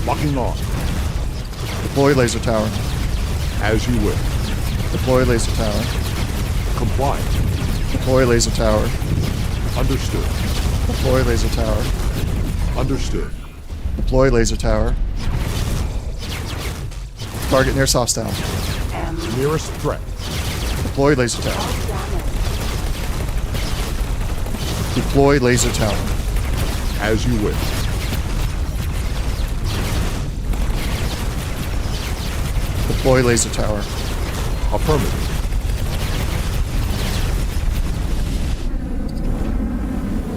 Locking on. Deploy laser tower. As you wish. Deploy laser tower. Compliant. Deploy laser tower. Understood. Deploy laser tower. Understood. Deploy laser tower. Target nearest hostile. Nearest threat. Deploy laser tower. Deploy laser tower. As you wish. Deploy laser tower. Affirmative.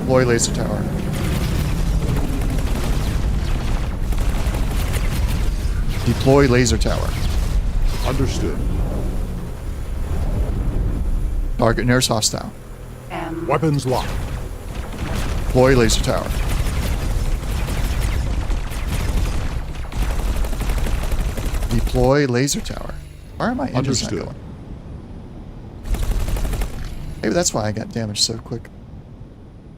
Deploy laser tower. Deploy laser tower. Understood. Target nearest hostile. Weapons locked. Deploy laser tower. Deploy laser tower. Why are my engines not going? Maybe that's why I got damaged so quick.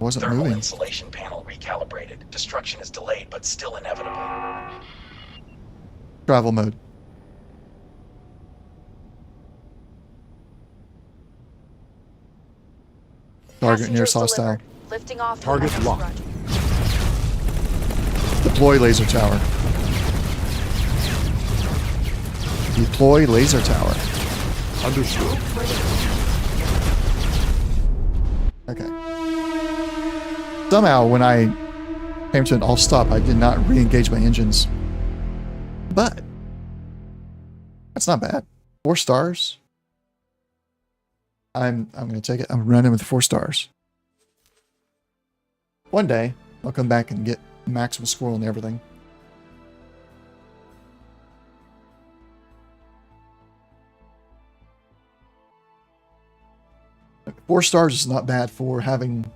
I wasn't Thermal moving. insulation panel recalibrated. Destruction is delayed, but still inevitable. Travel mode. Target nearest hostile. Lifting off. Target locked. Deploy laser tower. Deploy laser tower. Understood. Okay. Somehow, when I came to an all stop, I did not re-engage my engines. But that's not bad. 4 stars. I'm going to take it. I'm running with 4 stars. One day, I'll come back and get maximum score on everything. Like, 4 stars is not bad for having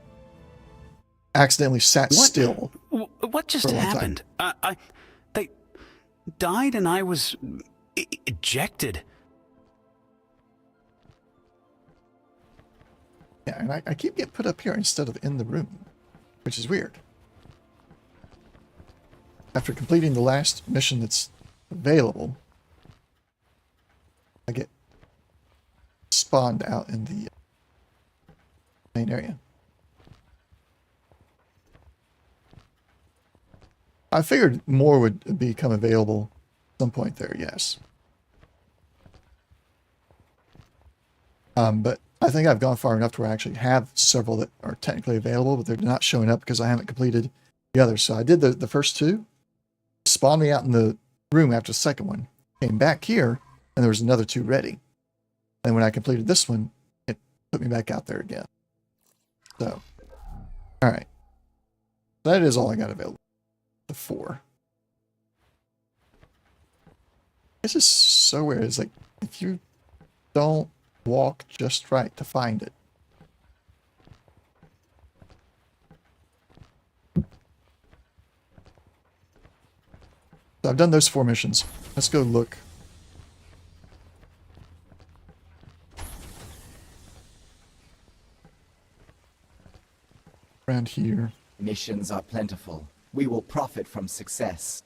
accidentally sat still. What just happened? They died and I was ejected. Yeah, and I keep getting put up here instead of in the room, which is weird. After completing the last mission that's available, I get spawned out in the main area. I figured more would become available at some point there, yes. But I think I've gone far enough to where I actually have several that are technically available, but they're not showing up because I haven't completed the others. So I did the first two, spawned me out in the room after the second one, came back here, and there was another two ready. And when I completed this one, it put me back out there again. So, all right. That is all I got available. The 4. This is so weird. It's like, if you don't walk just right to find it. So I've done those 4 missions. Let's go look. Around here. Missions are plentiful. We will profit from success.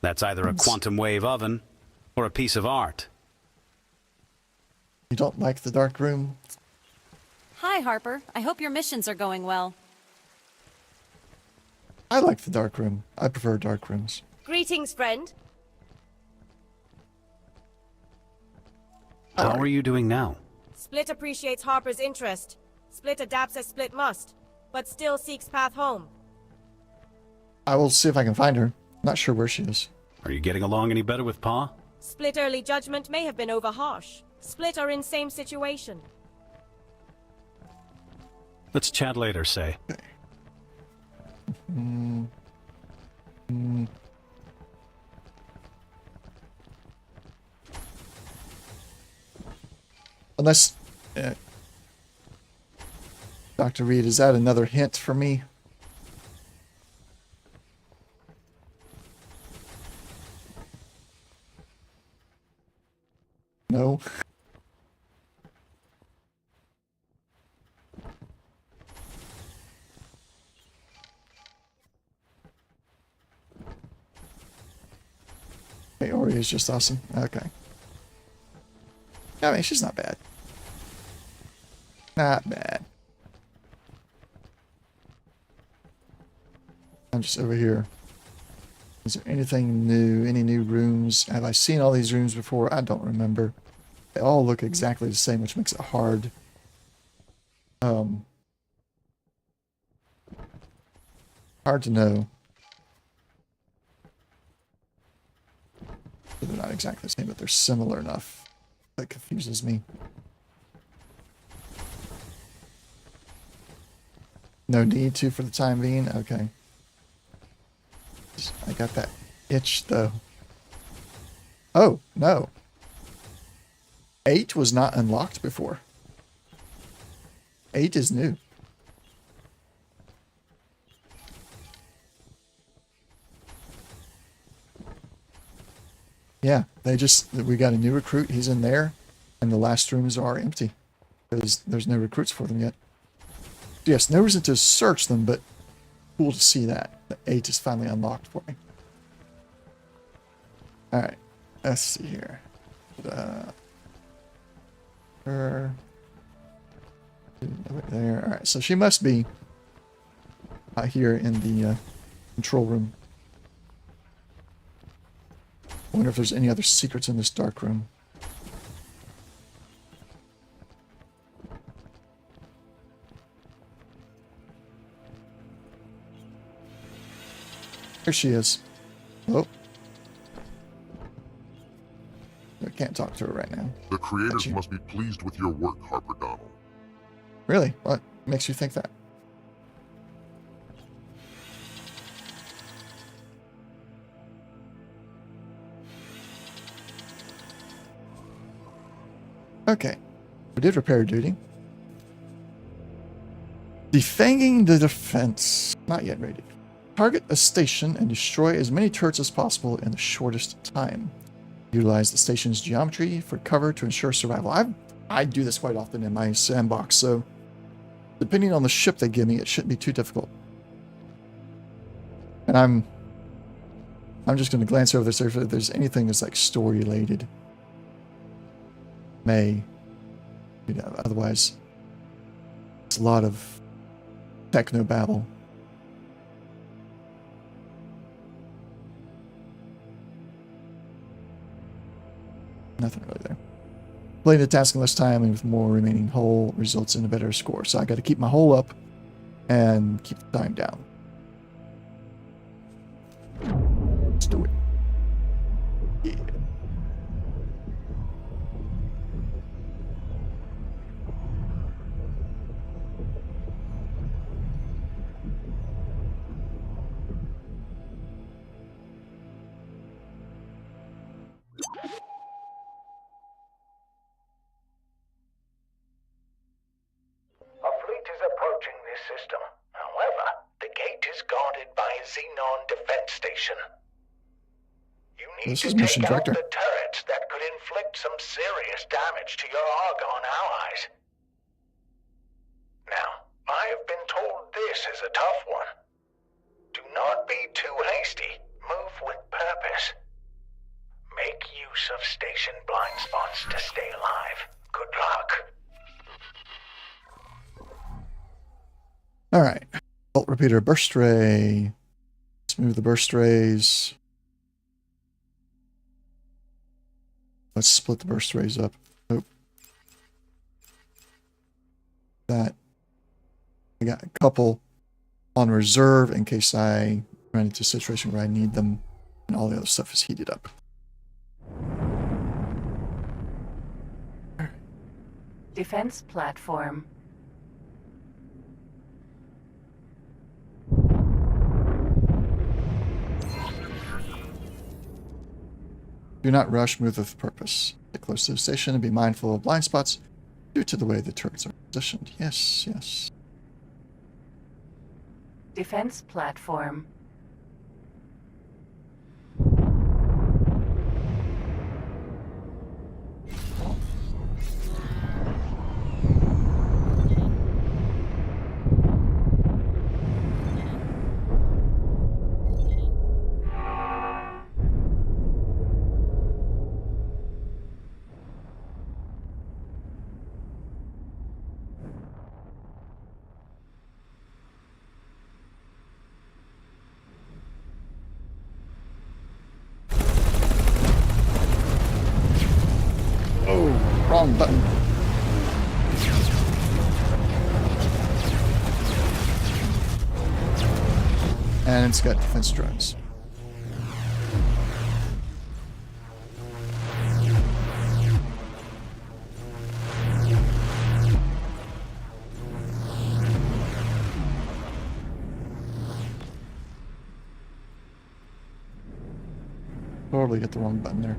That's either a quantum wave oven or a piece of art. You don't like the dark room? Hi, Harper. I hope your missions are going well. I like the dark room. I prefer dark rooms. Greetings, friend. How are you doing now? Split appreciates Harper's interest. Split adapts as Split must, but still seeks path home. I will see if I can find her. Not sure where she is. Are you getting along any better with Pa? Split early judgment may have been over harsh. Split are in same situation. Let's chat later, say. Okay. Unless... Dr. Reed, is that another hint for me? No. Hey, Ori is just awesome. Okay. I mean, she's not bad. Not bad. I'm just over here. Is there anything new? Any new rooms? Have I seen all these rooms before? I don't remember. They all look exactly the same, which makes it hard. Hard to know. They're not exactly the same, but they're similar enough. That confuses me. No need to for the time being? Okay. I got that itch, though. Oh, no. 8 was not unlocked before. 8 is new. Yeah, we got a new recruit. He's in there, and the last rooms are empty. There's no recruits for them yet. Yes, no reason to search them, but cool to see that. The 8 is finally unlocked for me. Alright, let's see here. Her. There. Alright, so she must be out here in the control room. I wonder if there's any other secrets in this dark room. Here she is. Oh. I can't talk to her right now. The creators must be pleased with your work, Harper Donnell. Really? What makes you think that? Okay. We did repair duty. Defanging the defense. Not yet ready. Target a station and destroy as many turrets as possible in the shortest time. Utilize the station's geometry for cover to ensure survival. I do this quite often in my sandbox, so depending on the ship they give me, it shouldn't be too difficult. And I'm just going to glance over this if there's anything that's like story related. may, otherwise it's a lot of techno babble. Nothing really there. Playing the task in less time and with more remaining hull results in a better score. So I got to keep my hull up and keep the time down. Let's do it. Yeah. A fleet is approaching this system. However, the gate is guarded by a Xenon defense station. You need to take out the turrets that could inflict some serious damage to your Argon allies. Now, I have been told this is a tough one. Do not be too hasty. Move with purpose. Make use of station blind spots to stay alive. Good luck. Alright. Bolt repeater, burst ray. Let's move the burst rays. Let's split the burst rays up. Nope. That. I got a couple on reserve in case I run into a situation where I need them and all the other stuff is heated up. Defense platform. Do not rush, move with purpose. Get close to the station and be mindful of blind spots due to the way the turrets are positioned. Yes, yes. Defense platform. Wrong button. And it's got defense drones. Totally hit the wrong button there.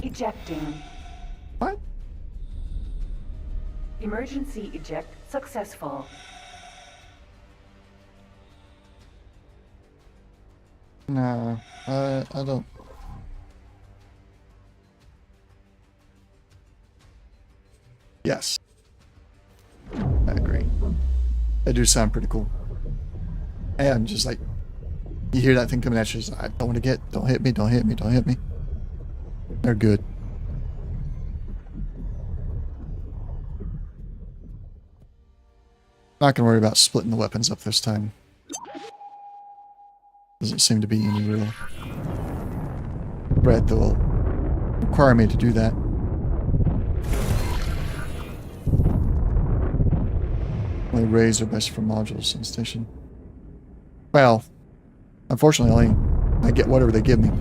Ejecting. What? Emergency eject successful. No, I don't. Yes. I agree. They do sound pretty cool. And just like, you hear that thing coming at you, I don't want to get, don't hit me, don't hit me, don't hit me. They're good. Not gonna worry about splitting the weapons up this time. Doesn't seem to be any real threat that will require me to do that. Only rays are best for modules in station. Well, unfortunately, I get whatever they give me.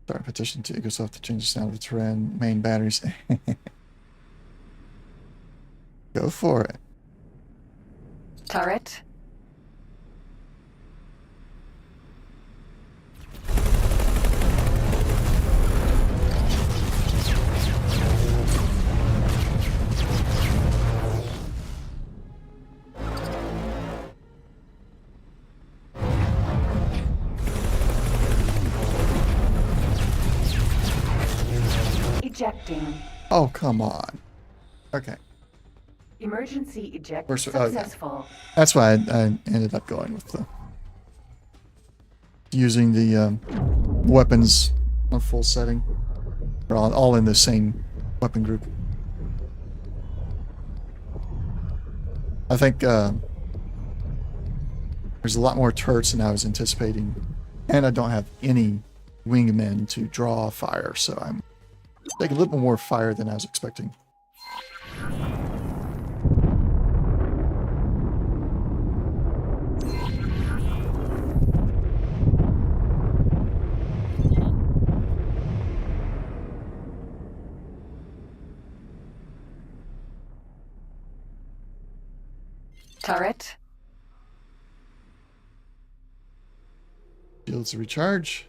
Start petition to Ecosoft to change the sound of the Terran main batteries. Go for it. Turret. Oh, come on. Okay. Emergency eject Oh, yeah. successful. That's why I ended up going with the using the weapons on full setting. They're all in the same weapon group. I think there's a lot more turrets than I was anticipating, and I don't have any wingmen to draw fire, so I'm taking a little more fire than I was expecting. Turret. Shields to recharge.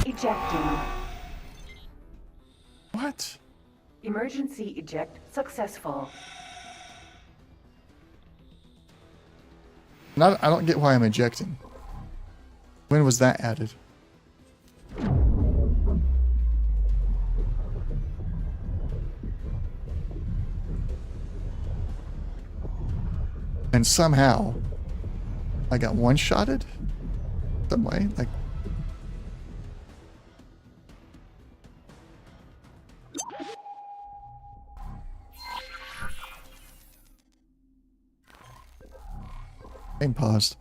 Ejecting. What? Emergency eject successful. I don't get why I'm ejecting. When was that added? And somehow, I got one-shotted? Some way, like... Game paused.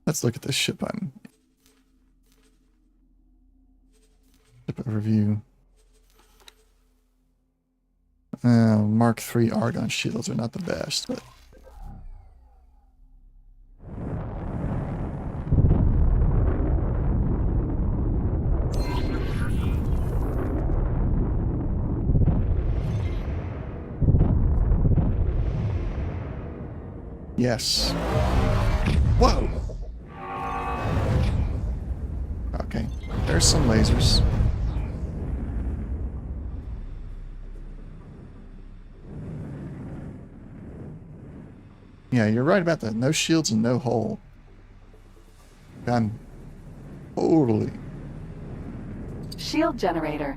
Let's look at this ship on... Ship overview. Mark III Argon shields are not the best, but... Yes. Whoa! Okay, there's some lasers. Yeah, you're right about that. No shields and no hull. I'm totally... Shield generator.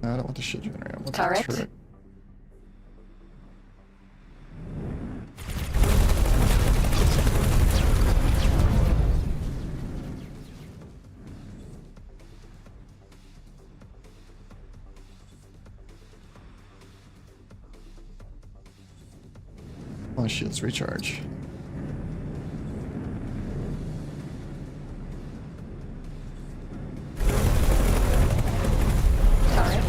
No, I don't want the shield generator. I want Turret. the turret. Oh, shields recharge. Turret.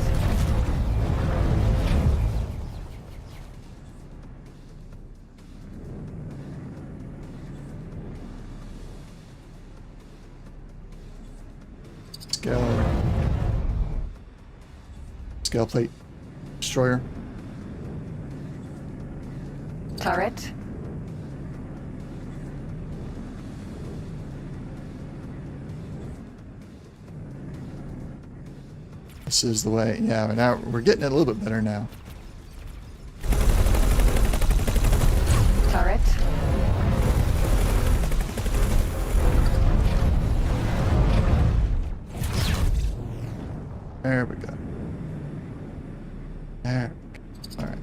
Scale plate destroyer. Turret. This is the way. Yeah, but now we're getting it a little bit better now. Turret. There we go. There. All right.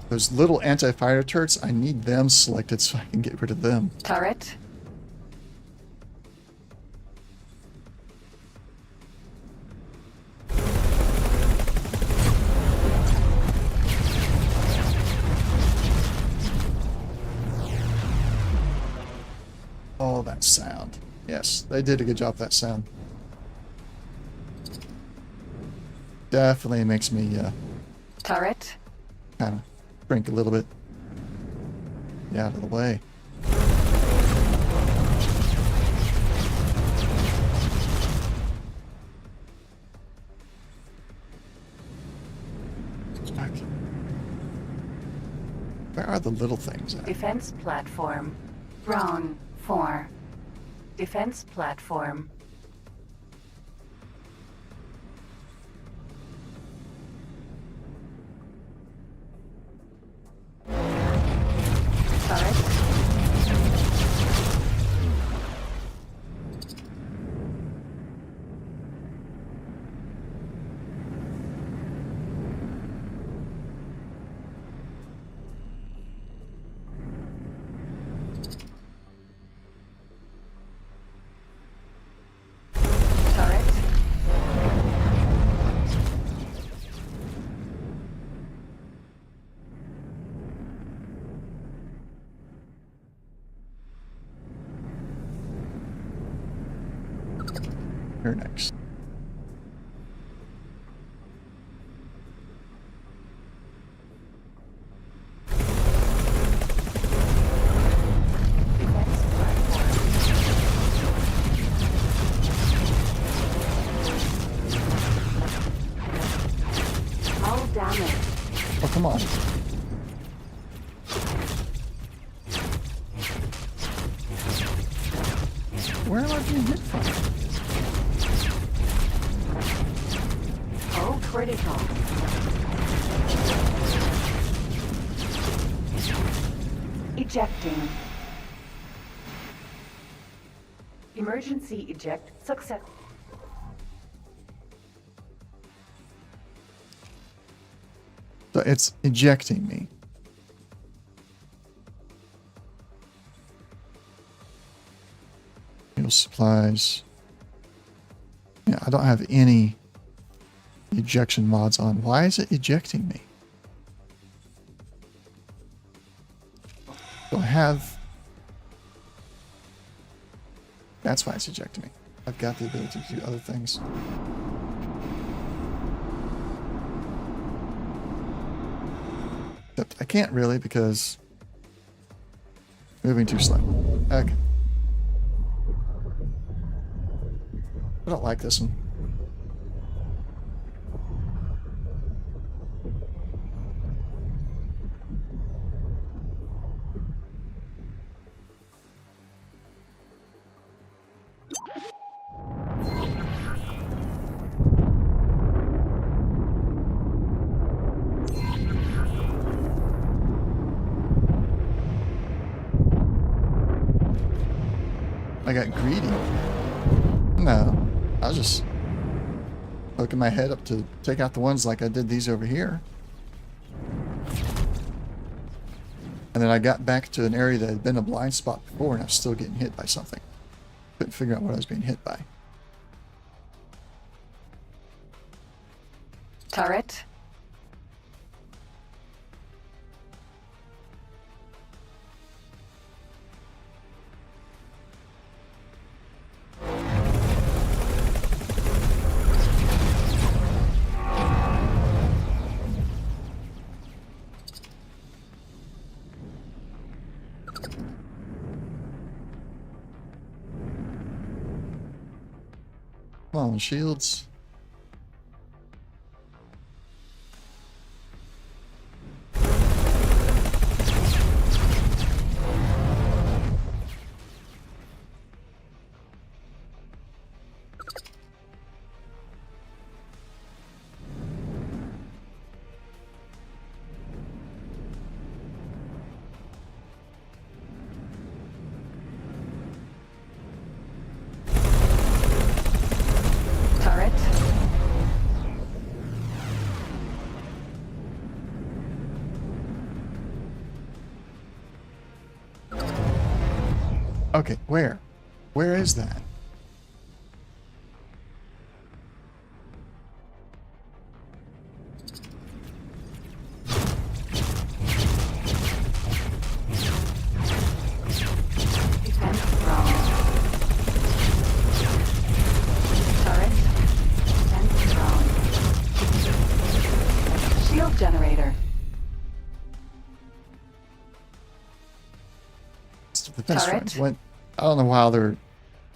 Those little anti-fire turrets, I need them selected so I can get rid of them. Turret. Oh, that sound. Yes, they did a good job with that sound. Definitely makes me Turret. kind of shrink a little bit. Get out of the way. Okay. Where are the little things at? Defense platform. Braun 4. Defense platform. Turret. Here next. All damage. Oh, come on. Where am I being hit from? Oh, critical. Ejecting. Emergency eject success. So it's ejecting me. Fuel supplies. Yeah, I don't have any ejection mods on. Why is it ejecting me? Do I have... That's why it's ejecting me. I've got the ability to do other things. Except I can't really because... moving too slow. Okay. I don't like this one. I got greedy. No, I was just poking my head up to take out the ones like I did these over here. And then I got back to an area that had been a blind spot before and I was still getting hit by something. Couldn't figure out what I was being hit by. Turret. Come on, shields. Okay, where? Where is that? Shield generator. Defense friends. I don't know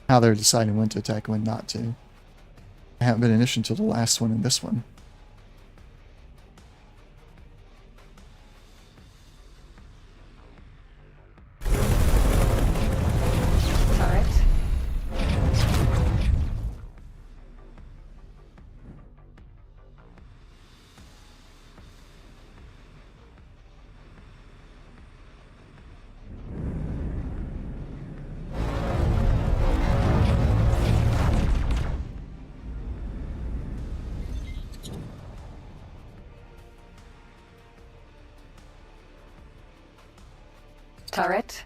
how they're deciding when to attack and when not to. I haven't been an issue until the last one and this one. Turret.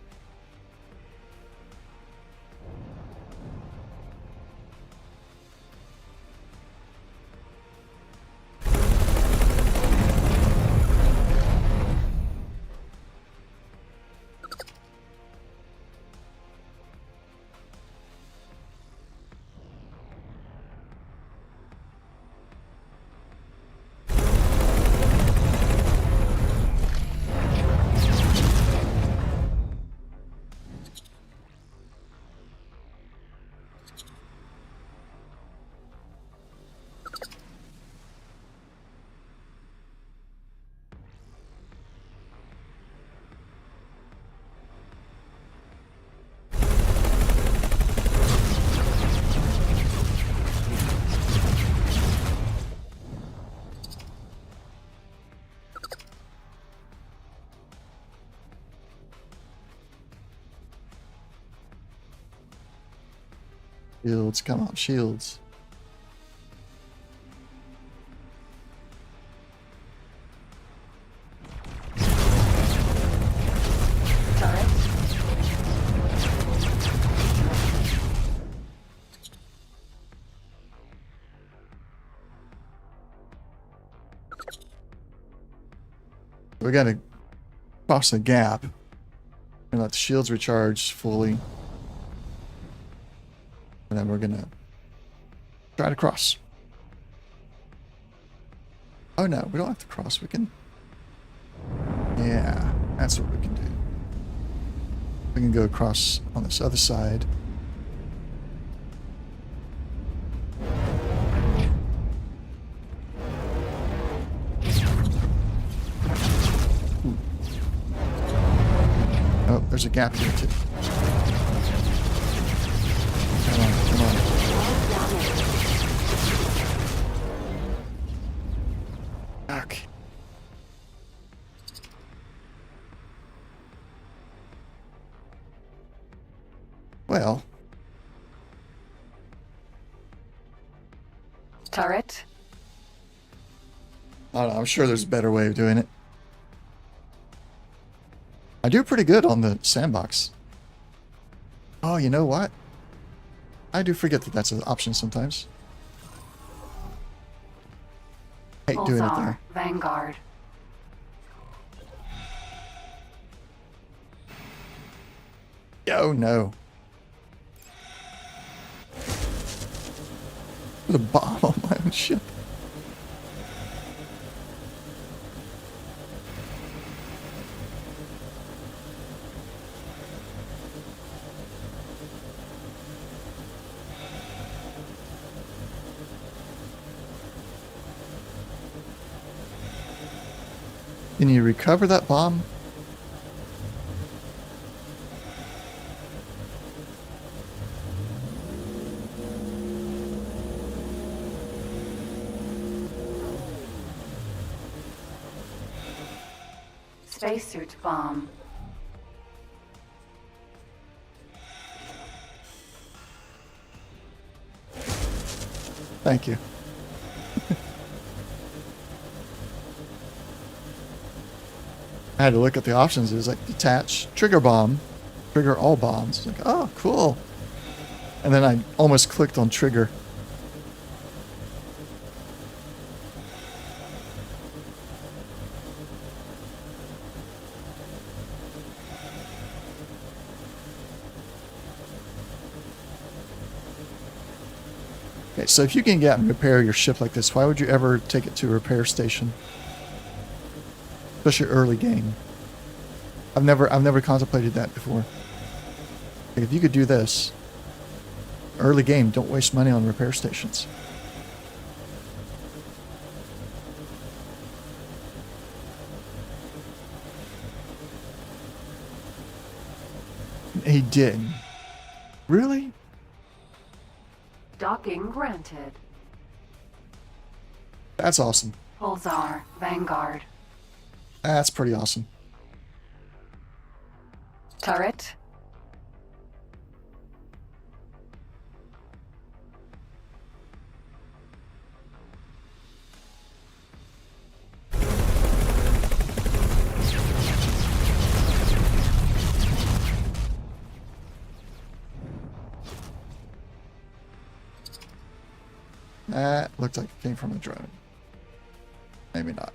Shields, come on, shields. We gotta cross the gap and let the shields recharge fully. And then we're gonna try to cross. Oh no, we don't have to cross. We can. Yeah, that's what we can do. We can go across on this other side. Ooh. Oh, there's a gap here too. Come on, come on. Okay. Well. Turret. I don't know, I'm sure there's a better way of doing it. I do pretty good on the sandbox. Oh, you know what? I do forget that that's an option sometimes. Hate doing it there. Vanguard. Oh no. There's a bomb on my own ship. Can you recover that bomb? Spacesuit bomb. Thank you. I had to look at the options. It was like detach, trigger bomb, trigger all bombs. Like, oh, cool. And then I almost clicked on trigger. Okay, so if you can get and repair your ship like this, why would you ever take it to a repair station? Especially early game. I've never contemplated that before. Like if you could do this early game, don't waste money on repair stations. He did. Really? Docking granted. That's awesome. Pulsar Vanguard. That's pretty awesome. Turret. That looked like it came from a drone. Maybe not.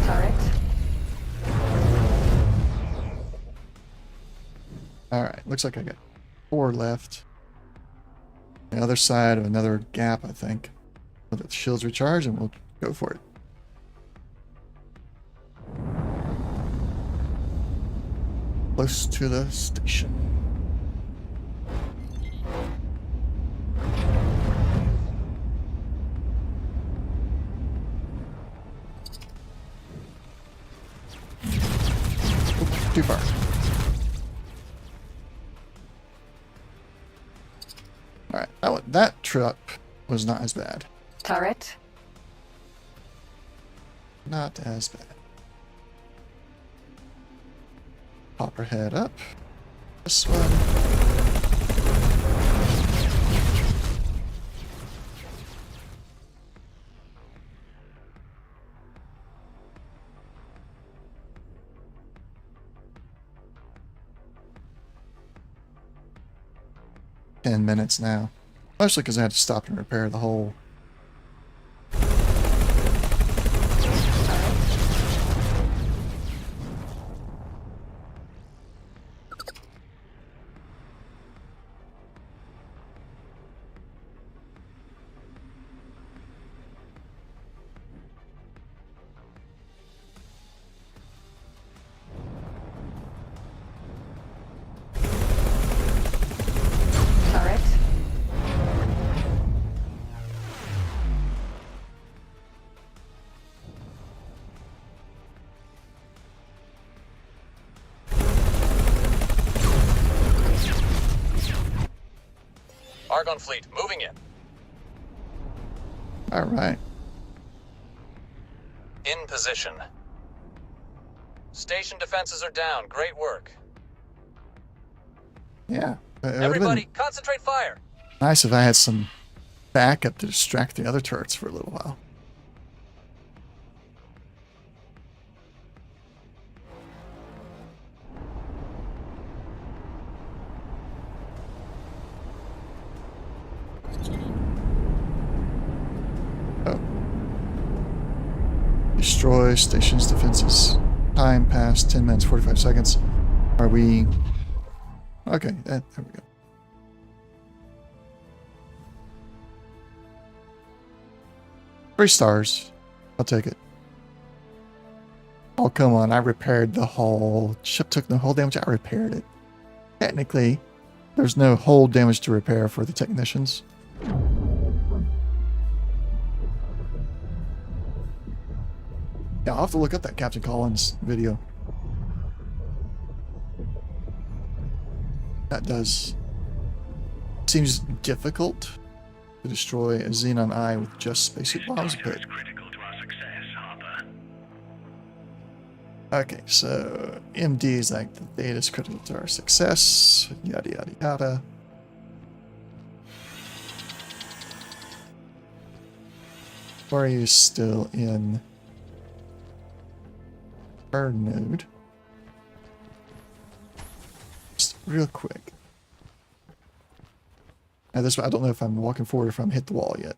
Turret. Alright, looks like I got 4 left. The other side of another gap, I think. Let the shields recharge and we'll go for it. Close to the station. Oop, too far. Alright, that trip was not as bad. Turret. Not as bad. Pop her head up. This one. $10 now. Mostly because I had to stop and repair the hole. Argon fleet, moving in. Alright. In position. Station defenses are down. Great work. Yeah. Everybody, concentrate fire. Nice if I had some backup to distract the other turrets for a little while. Oh. Destroy station's defenses. Time passed 10 minutes 45 seconds. Are we... Okay, there we go. Three stars. I'll take it. Oh, come on. I repaired the hull. Ship took the hull damage. I repaired it. Technically, there's no hull damage to repair for the technicians. Yeah, I'll have to look up that Captain Collins video. That does... seems difficult to destroy a Xenon Eye with just spacesuit bombs, but... Okay, so MD is like the data is critical to our success, yada yada yada. Or are you still in burn node? Just real quick. Now this one, I don't know if I'm walking forward or if I'm hit the wall yet.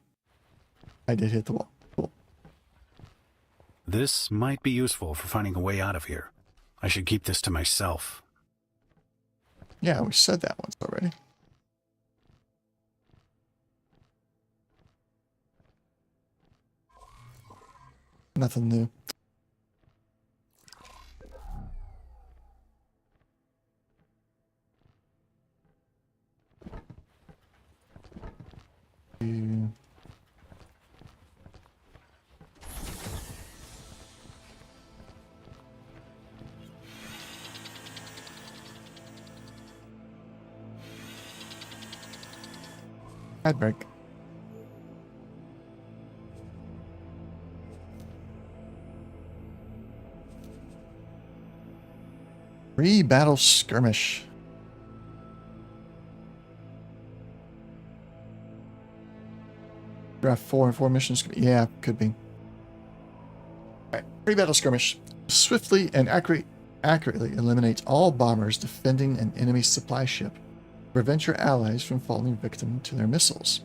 I did hit the wall. Cool. This might be useful for finding a way out of here. I should keep this to myself. Yeah, we said that once already. Nothing new. Ad break. Battle skirmish. Draft 4 and 4 missions. Yeah, could be. Alright, pre-battle skirmish. Swiftly and accurately eliminate all bombers defending an enemy supply ship. Prevent your allies from falling victim to their missiles.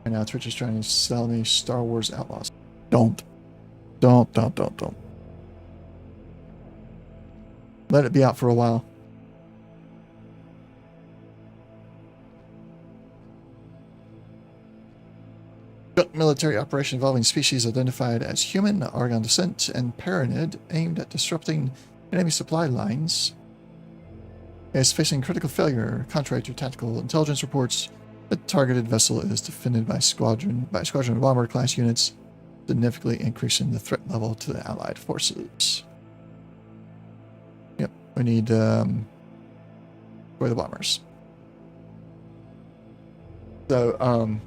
And now Twitch is trying to sell me Star Wars Outlaws. Don't. Let it be out for a while. Joint military operation involving species identified as human, Argon descent, and Paranid aimed at disrupting enemy supply lines. Is facing critical failure. Contrary to tactical intelligence reports, the targeted vessel is defended by squadron bomber class units, significantly increasing the threat level to the Allied forces. Yep, we need destroy the bombers. So,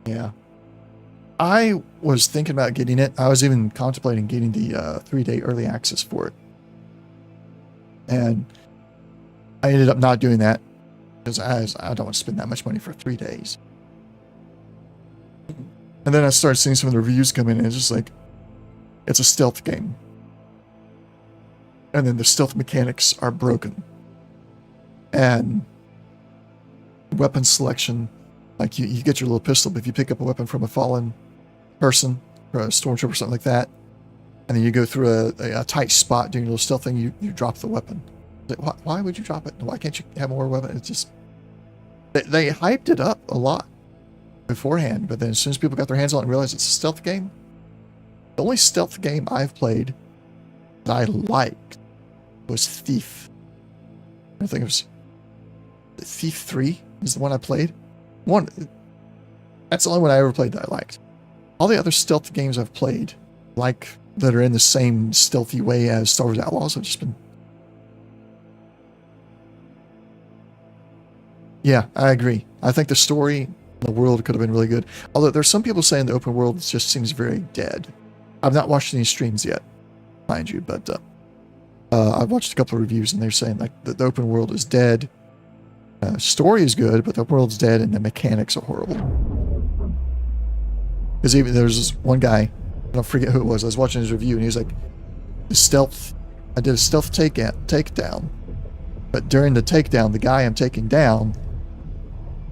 yeah. I was thinking about getting it. I was even contemplating getting the 3-day early access for it. And I ended up not doing that because I don't want to spend that much money for 3 days. And then I started seeing some of the reviews come in, and it's just like, it's a stealth game. And then the stealth mechanics are broken. And weapon selection, like you get your little pistol, but if you pick up a weapon from a fallen person, or a stormtrooper or something like that, and then you go through a tight spot doing a little stealth thing, you drop the weapon. Like, why would you drop it? Why can't you have more weapon? It's just, they hyped it up a lot beforehand, but then as soon as people got their hands on it and realized it's a stealth game, the only stealth game I've played that I liked was Thief. I think it was Thief 3 is the one I played. That's the only one I ever played that I liked. All the other stealth games I've played, like that are in the same stealthy way as Star Wars Outlaws, have just been... Yeah, I agree. I think the story, the world could have been really good. Although there's some people saying the open world just seems very dead. I've not watched any streams yet, mind you, but I've watched a couple of reviews and they're saying like the open world is dead. Story is good, but the world's dead and the mechanics are horrible. Because even there's this one guy, I don't forget who it was, I was watching his review and he was like, I did a stealth takedown, but during the takedown, the guy I'm taking down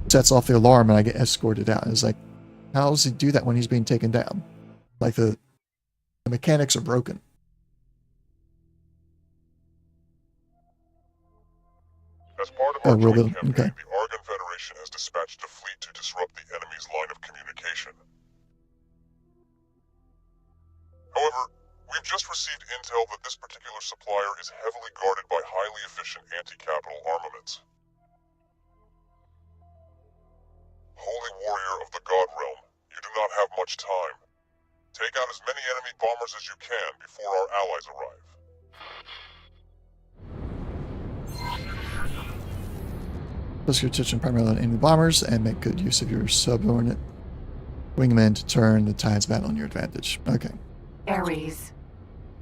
sets off the alarm and I get escorted out. And it's like, how does he do that when he's being taken down? Like the mechanics are broken. As part of our joint campaign, okay. the Argon Federation has dispatched a fleet to disrupt the enemy's line of communication. However, we've just received intel that this particular supplier is heavily guarded by highly efficient anti-capital armaments. Holy warrior of the God Realm, you do not have much time. Take out as many enemy bombers as you can before our allies arrive. Focus your attention primarily on enemy bombers and make good use of your subordinate wingmen to turn the tides battle in your advantage. Okay. Ares.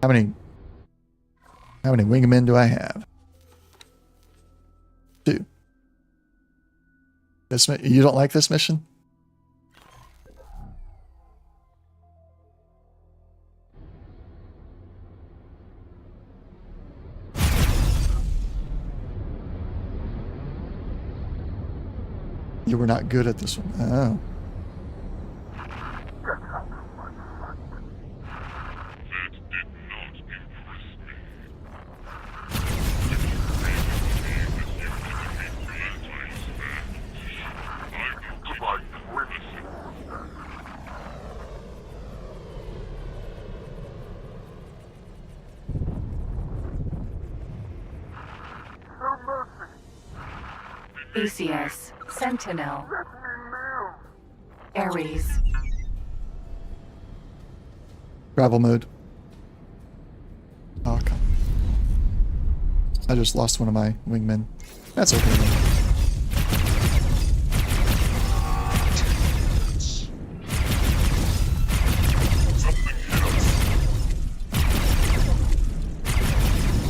How many wingmen do I have? 2. You don't like this mission? You were not good at this one. Oh. Theseus, Sentinel. Ares. Travel mode. Oh, come. I just lost one of my wingmen. That's okay though.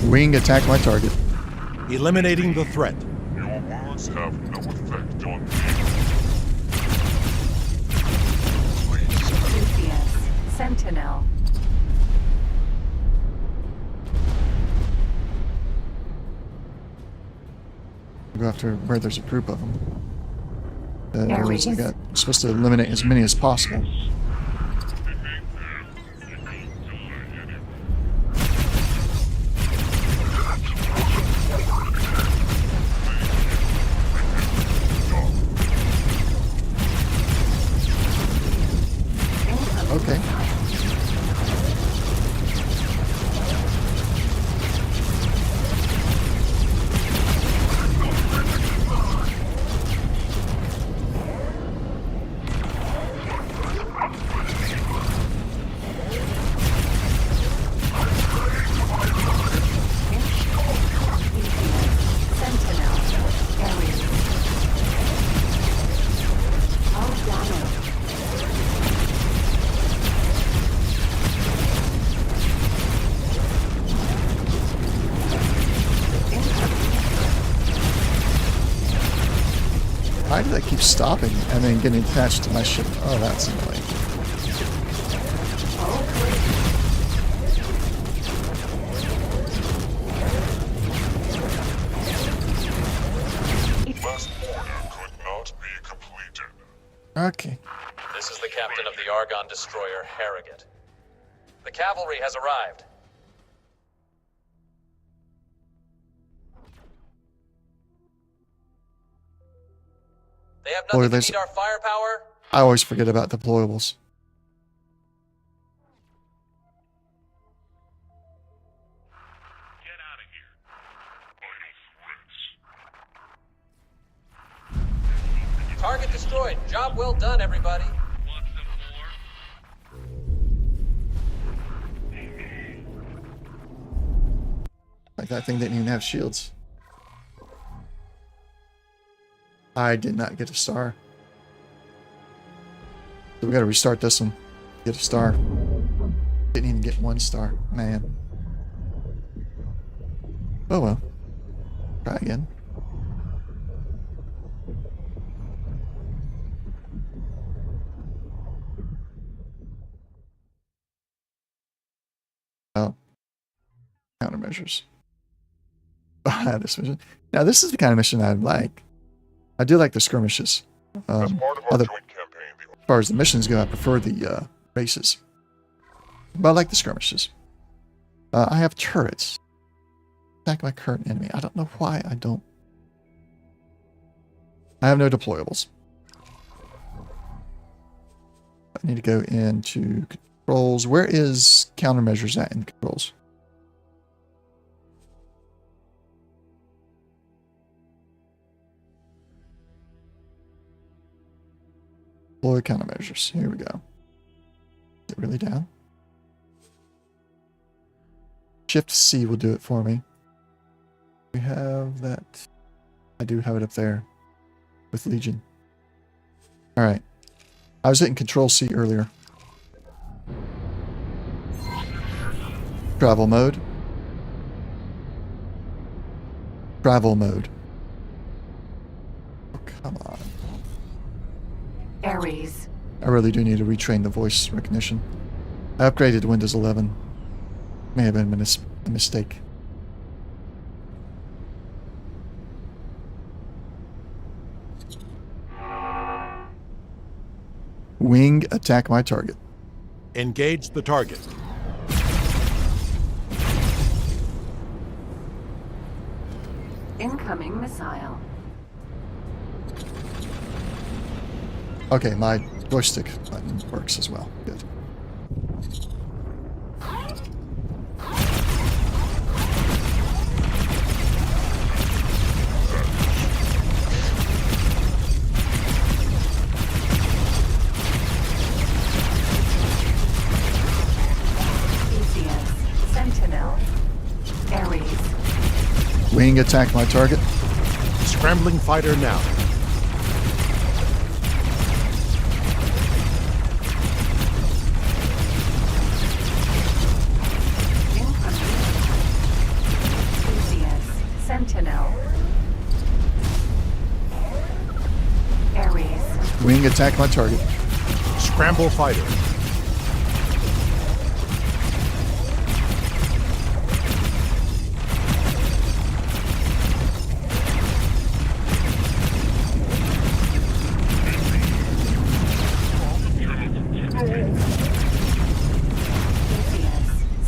Wing attack my target. Eliminating the threat. Your words have no effect on me. Theseus, Sentinel. Go after where there's a group of them. Ares. I got supposed to eliminate as many as possible. Okay. Sentinel. Ares. All damage. Why did I keep stopping and then getting attached to my ship? Oh, that's annoying. Last order could not be completed. Okay. This is the captain of the Argon destroyer Harrogate. The cavalry has arrived. They have Boy, nothing to there's- meet our firepower. I always forget about deployables. Target destroyed. Job well done, everybody. Like that thing didn't even have shields. I did not get a star. So we gotta restart this one. Get a star. Didn't even get one star. Man. Oh well. Try again. Oh. Countermeasures. This mission. Now this is the kind of mission I'd like. I do like the skirmishes. As part of our Other, joint campaign, as far as the missions go, I prefer the races. But I like the skirmishes. I have turrets. Attack my current enemy. I don't know why I don't. I have no deployables. I need to go into controls. Where is countermeasures at in controls? Deploy countermeasures. Here we go. Is it really down? Shift C will do it for me. We have that. I do have it up there with Legion. Alright. I was hitting Control C earlier. Travel mode. Travel mode. Oh, come on. Ares. I really do need to retrain the voice recognition. I upgraded to Windows 11. May have been a mistake. Wing attack my target. Engage the target. Incoming missile. Okay, my joystick button works as well. Good. Wing attack my target. Scrambling fighter now. Enthusiast. Sentinel. Ares. Wing attack my target. Scramble fighter.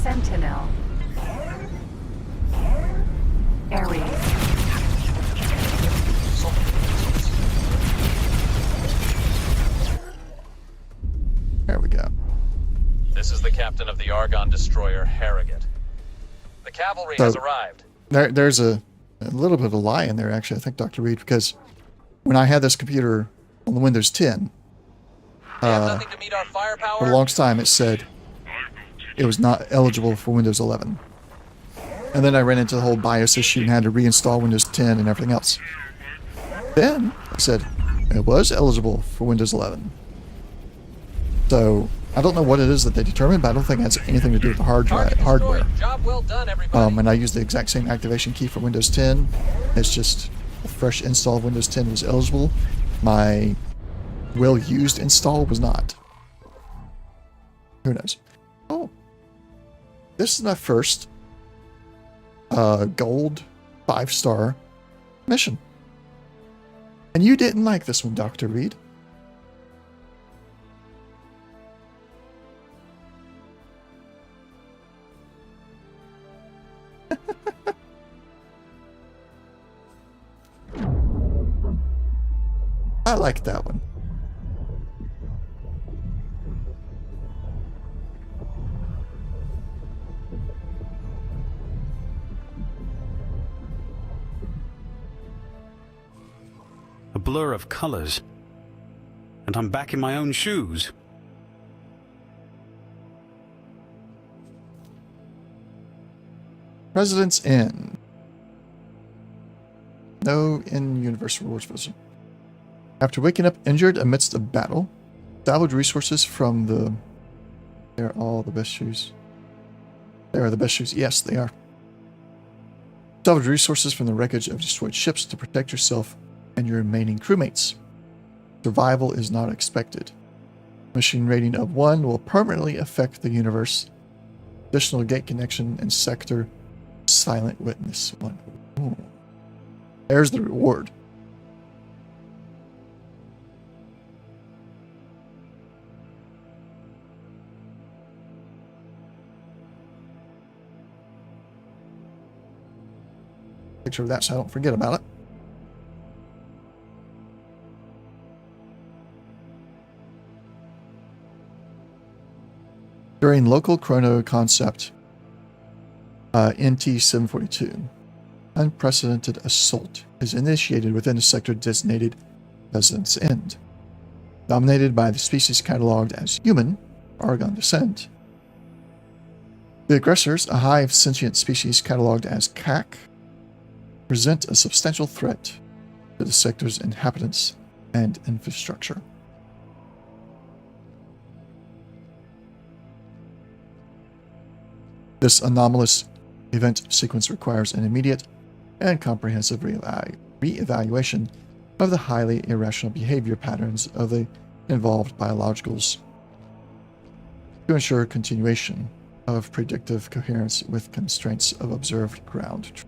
Sentinel. Ares. There we go. This is the captain of the Argon destroyer Harrogate. The cavalry has arrived. There's a little bit of a lie in there, actually, I think, Dr. Reed, because when I had this computer on the Windows 10, for the longest time it said it was not eligible for Windows 11. And then I ran into the whole BIOS issue and had to reinstall Windows 10 and everything else. Then I said it was eligible for Windows 11. So I don't know what it is that they determined, but I don't think it has anything to do with the hardware. Job well done, everybody. And I used the exact same activation key for Windows 10. It's just a fresh install of Windows 10 was eligible. My well-used install was not. Who knows? Oh. This is my first gold 5-star mission. And you didn't like this one, Dr. Reed. I like that one. A blur of colors. And I'm back in my own shoes. President's Inn. No in-universe rewards for this. After waking up injured amidst a battle, salvage resources from the... They're all the best shoes. They are the best shoes. Yes, they are. Salvage resources from the wreckage of destroyed ships to protect yourself and your remaining crewmates. Survival is not expected. Machine rating of 1 will permanently affect the universe. Additional gate connection and sector silent witness 1. Ooh. There's the reward. Picture of that so I don't forget about it. During local chrono concept NT-742, unprecedented assault is initiated within a sector designated President's End. Dominated by the species catalogued as human, Argon descent. The aggressors, a hive sentient species catalogued as CAC, present a substantial threat to the sector's inhabitants and infrastructure. This anomalous event sequence requires an immediate and comprehensive re-evaluation of the highly irrational behavior patterns of the involved biologicals to ensure continuation of predictive coherence with constraints of observed ground truth.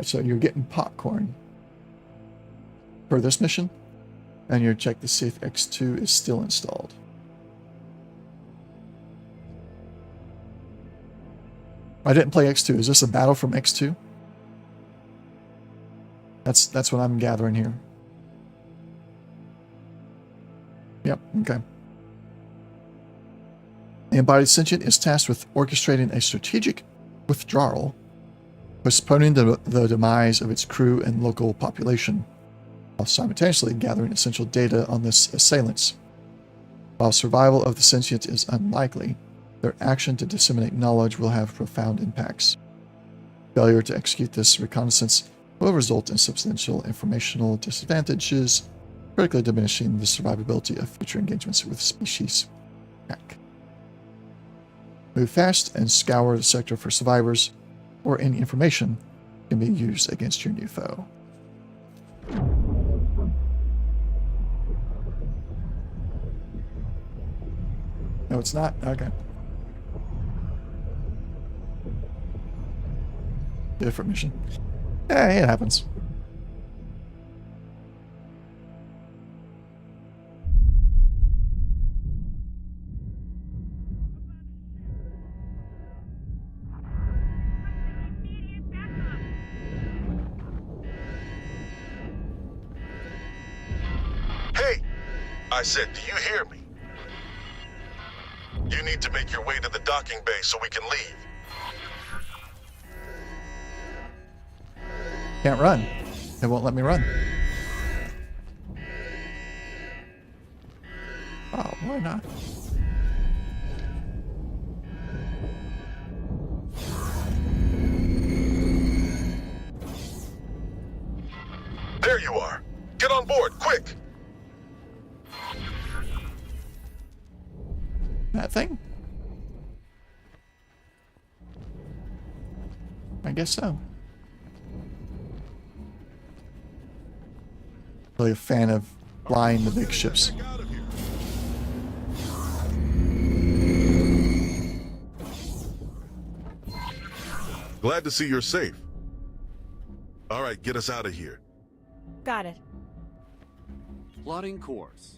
So you're getting popcorn for this mission, and you check to see if X2 is still installed. I didn't play X2. Is this a battle from X2? That's what I'm gathering here. Yep, okay. The embodied sentient is tasked with orchestrating a strategic withdrawal, postponing the demise of its crew and local population, while simultaneously gathering essential data on this assailants. While survival of the sentient is unlikely, their action to disseminate knowledge will have profound impacts. Failure to execute this reconnaissance will result in substantial informational disadvantages, critically diminishing the survivability of future engagements with species. Move fast and scour the sector for survivors, or any information can be used against your new foe. No, it's not? Okay. Different mission. Yeah, it happens. Hey! I said, do you hear me? You need to make your way to the docking bay so we can leave. Can't run. It won't let me run. Oh, why not? There you are. Get on board, quick! That thing? I guess so. Really a fan of flying the big ships. Glad to see you're safe. All right, get us out of here. Got it. Plotting course.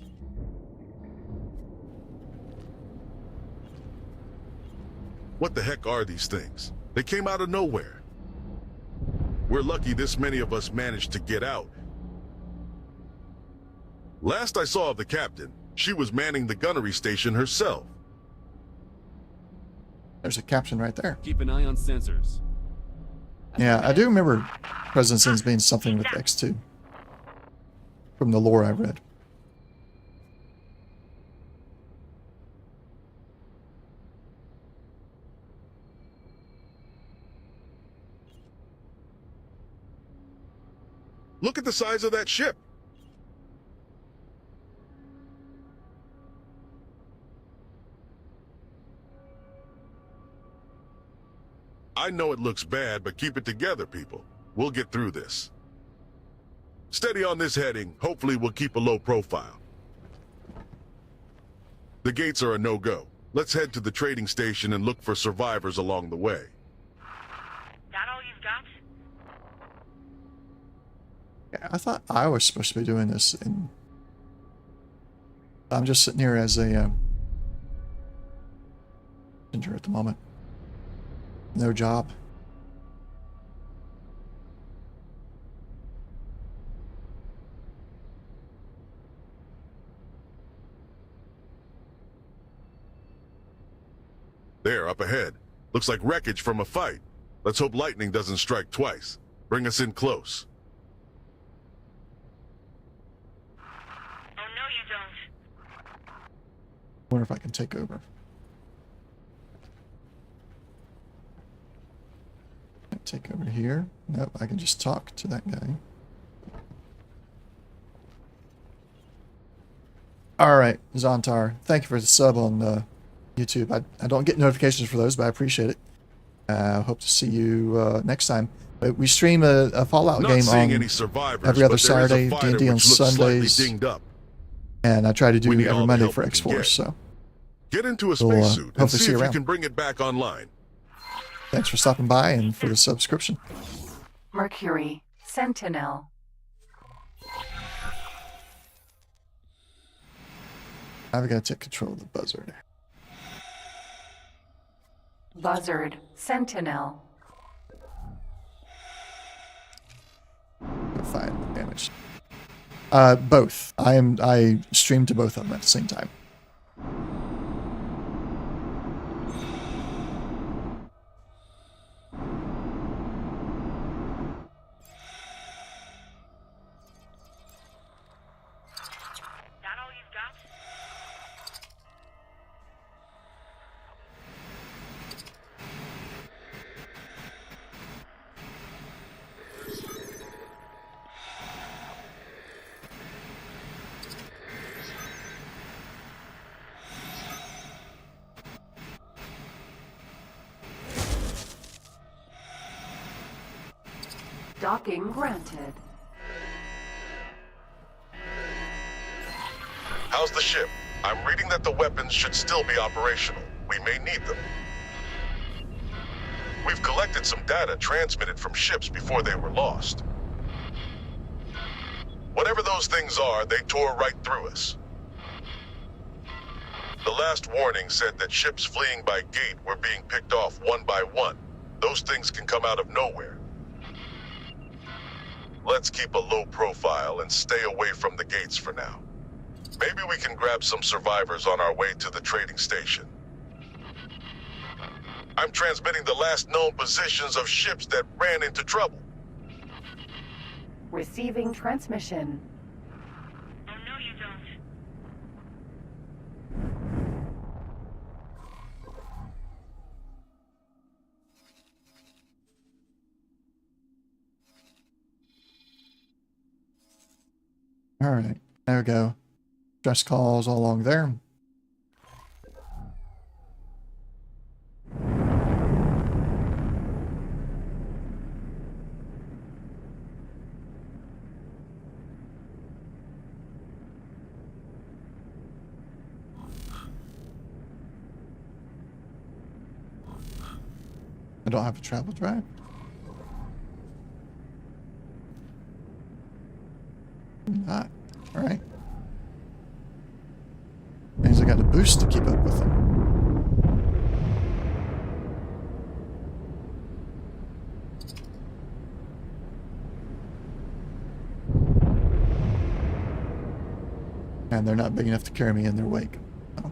What the heck are these things? They came out of nowhere. We're lucky this many of us managed to get out. Last I saw of the captain, she was manning the gunnery station herself. There's a caption right there. Keep an eye on sensors. Yeah, I do remember President Sin's being something with X2. From the lore I read. Look at the size of that ship. I know it looks bad, but keep it together, people. We'll get through this. Steady on this heading. Hopefully we'll keep a low profile. The gates are a no-go. Let's head to the trading station and look for survivors along the way. That all you've got? Yeah, I thought I was supposed to be doing this, and I'm just sitting here as a passenger at the moment. No job. There, up ahead. Looks like wreckage from a fight. Let's hope lightning doesn't strike twice. Bring us in close. Oh, no, you don't. Wonder if I can take over. Take over here. Nope, I can just talk to that guy. Alright, Zontar, thank you for the sub on YouTube. I don't get notifications for those, but I appreciate it. Hope to see you next time. We stream a Fallout game on every other Saturday, D&D on Sundays, and I try to do every Monday for X-Force, so get into a spacesuit and see if you around. can bring it back online. Thanks for stopping by and for the subscription. Mercury, Sentinel. I've got to take control of the buzzard. Buzzard, Sentinel. Fine, damage. Both. I stream to both of them at the same time. Docking granted. How's the ship? I'm reading that the weapons should still be operational. We may need them. We've collected some data transmitted from ships before they were lost. Whatever those things are, they tore right through us. The last warning said that ships fleeing by gate were being picked off one by one. Those things can come out of nowhere. Let's keep a low profile and stay away from the gates for now. Maybe we can grab some survivors on our way to the trading station. I'm transmitting the last known positions of ships that ran into trouble. Receiving transmission. Oh no, you don't. All right, there we go. Stress calls all along there. I don't have a travel drive. Not. All right. Means I got a boost to keep up with them. And they're not big enough to carry me in their wake. So.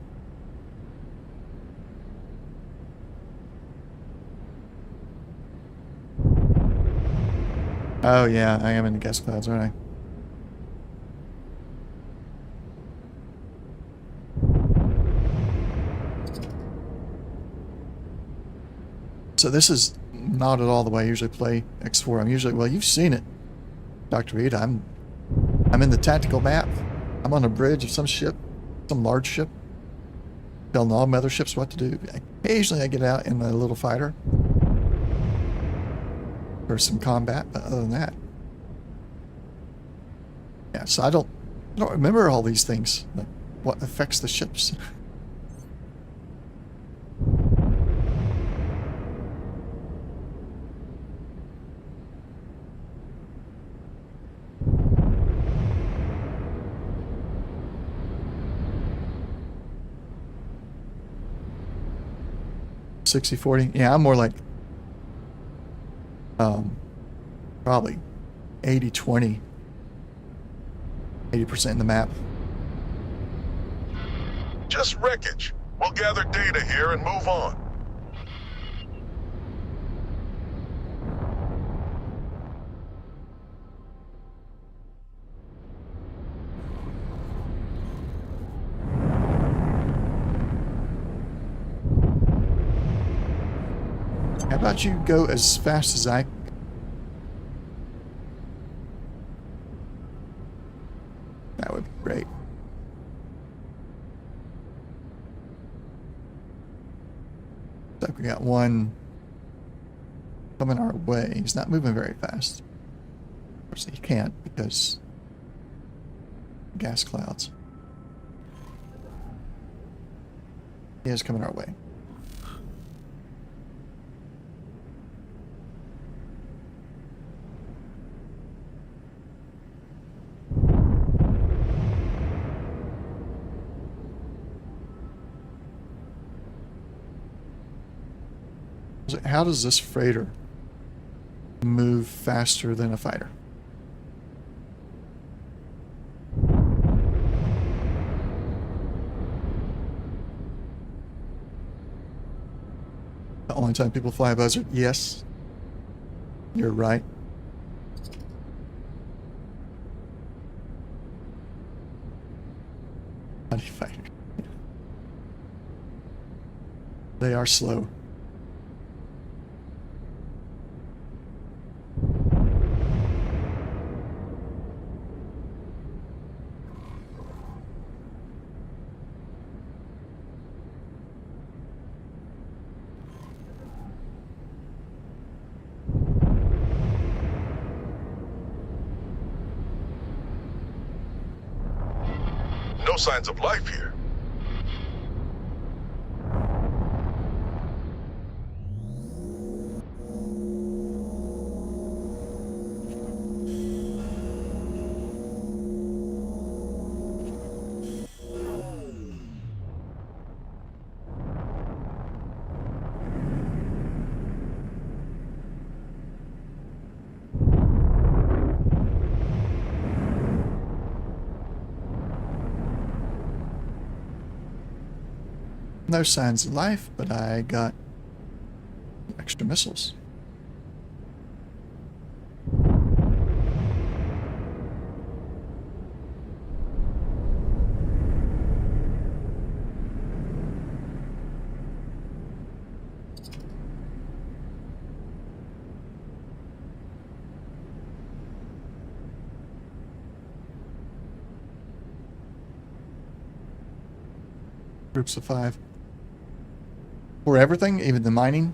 Oh yeah, I am in the gas clouds, aren't I? So this is not at all the way I usually play X4. I'm usually, well, you've seen it, Dr. Reed. I'm in the tactical map. I'm on a bridge of some ship, some large ship, telling all my other ships what to do. Occasionally I get out in my little fighter for some combat, but other than that, yeah. So I don't remember all these things, like what affects the ships. $60-40. Yeah, I'm more like probably 80-20. 80% in the map. Just wreckage. We'll gather data here and move on. How about you go as fast as I... That would be great. Looks like we got one coming our way. He's not moving very fast. Of course, he can't because gas clouds. He is coming our way. How does this freighter move faster than a fighter? The only time people fly a buzzard? Yes. You're right. Honey fighter. They are slow. No signs of life here. No signs of life, but I got extra missiles. Groups of 5. For everything, even the mining.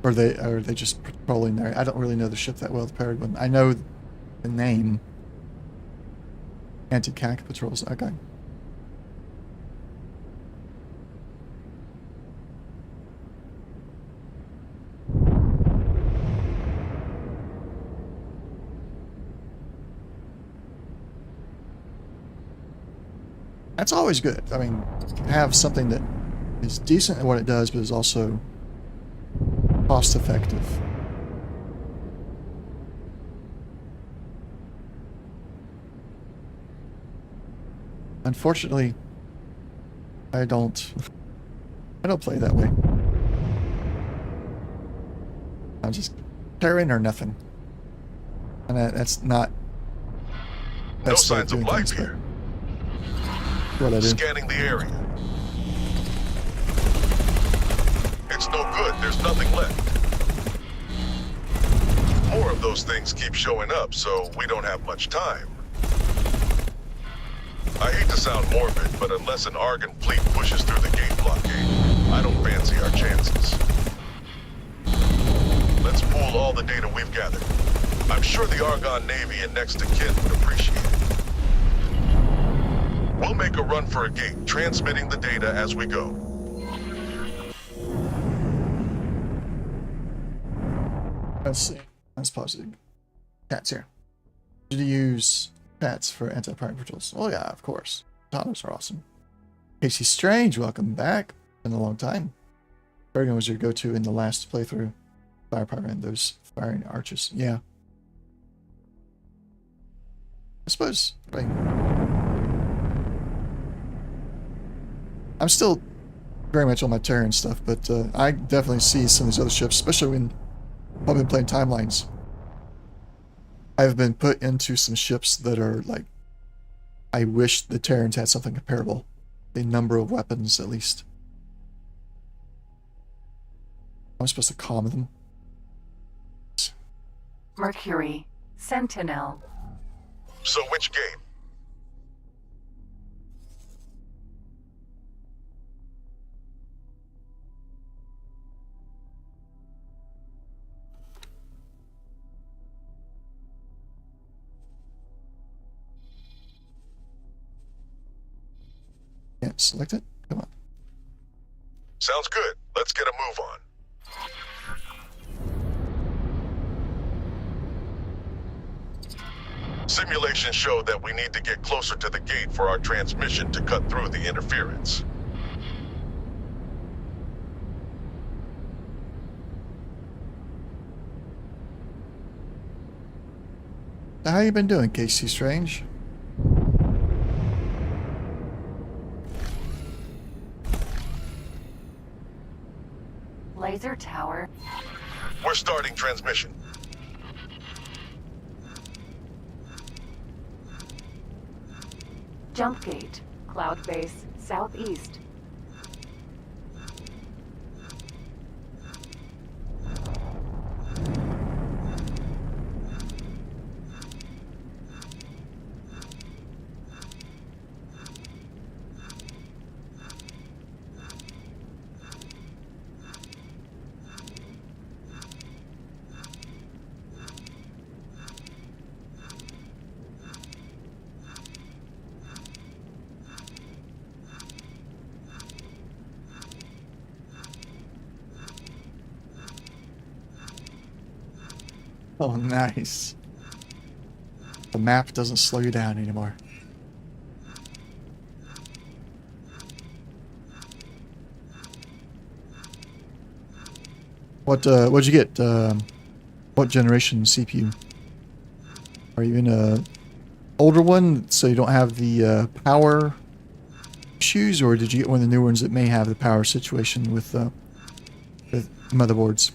Or are they just patrolling there? I don't really know the ship that well, the Peregrine. I know the name. Anti-CAC patrols. Okay. That's always good. I mean, have something that is decent at what it does, but is also cost effective. Unfortunately, I don't play that way. I'm just Terran or nothing. And that's not No signs of life here. What I do. Scanning the area. It's no good. There's nothing left. More of those things keep showing up, so we don't have much time. I hate to sound morbid, but unless an Argon fleet pushes through the gate blockade, I don't fancy our chances. Let's pool all the data we've gathered. I'm sure the Argon Navy and next of kin would appreciate it. We'll make a run for a gate, transmitting the data as we go. Let's see. Let's pause it. Cats here. Did you use cats for anti-pirate patrols? Oh yeah, of course. Autonomous are awesome. Casey Strange, welcome back. Been a long time. Bergen was your go-to in the last playthrough. Fire pirate and those firing archers. Yeah. I suppose. I mean, I'm still very much on my Terran stuff, but I definitely see some of these other ships, especially when I've been playing timelines. I've been put into some ships that are like, I wish the Terrans had something comparable. The number of weapons, at least. I'm supposed to calm them. Mercury, Sentinel. So which gate? Can't select it? Come on. Sounds good. Let's get a move on. Simulations show that we need to get closer to the gate for our transmission to cut through the interference. Now, how you been doing, Casey Strange? Laser tower. We're starting transmission. Jump gate. Cloud base, southeast. Oh, nice. The map doesn't slow you down anymore. What'd you get? What generation CPU? Are you in a older one, so you don't have the power issues, or did you get one of the new ones that may have the power situation with motherboards?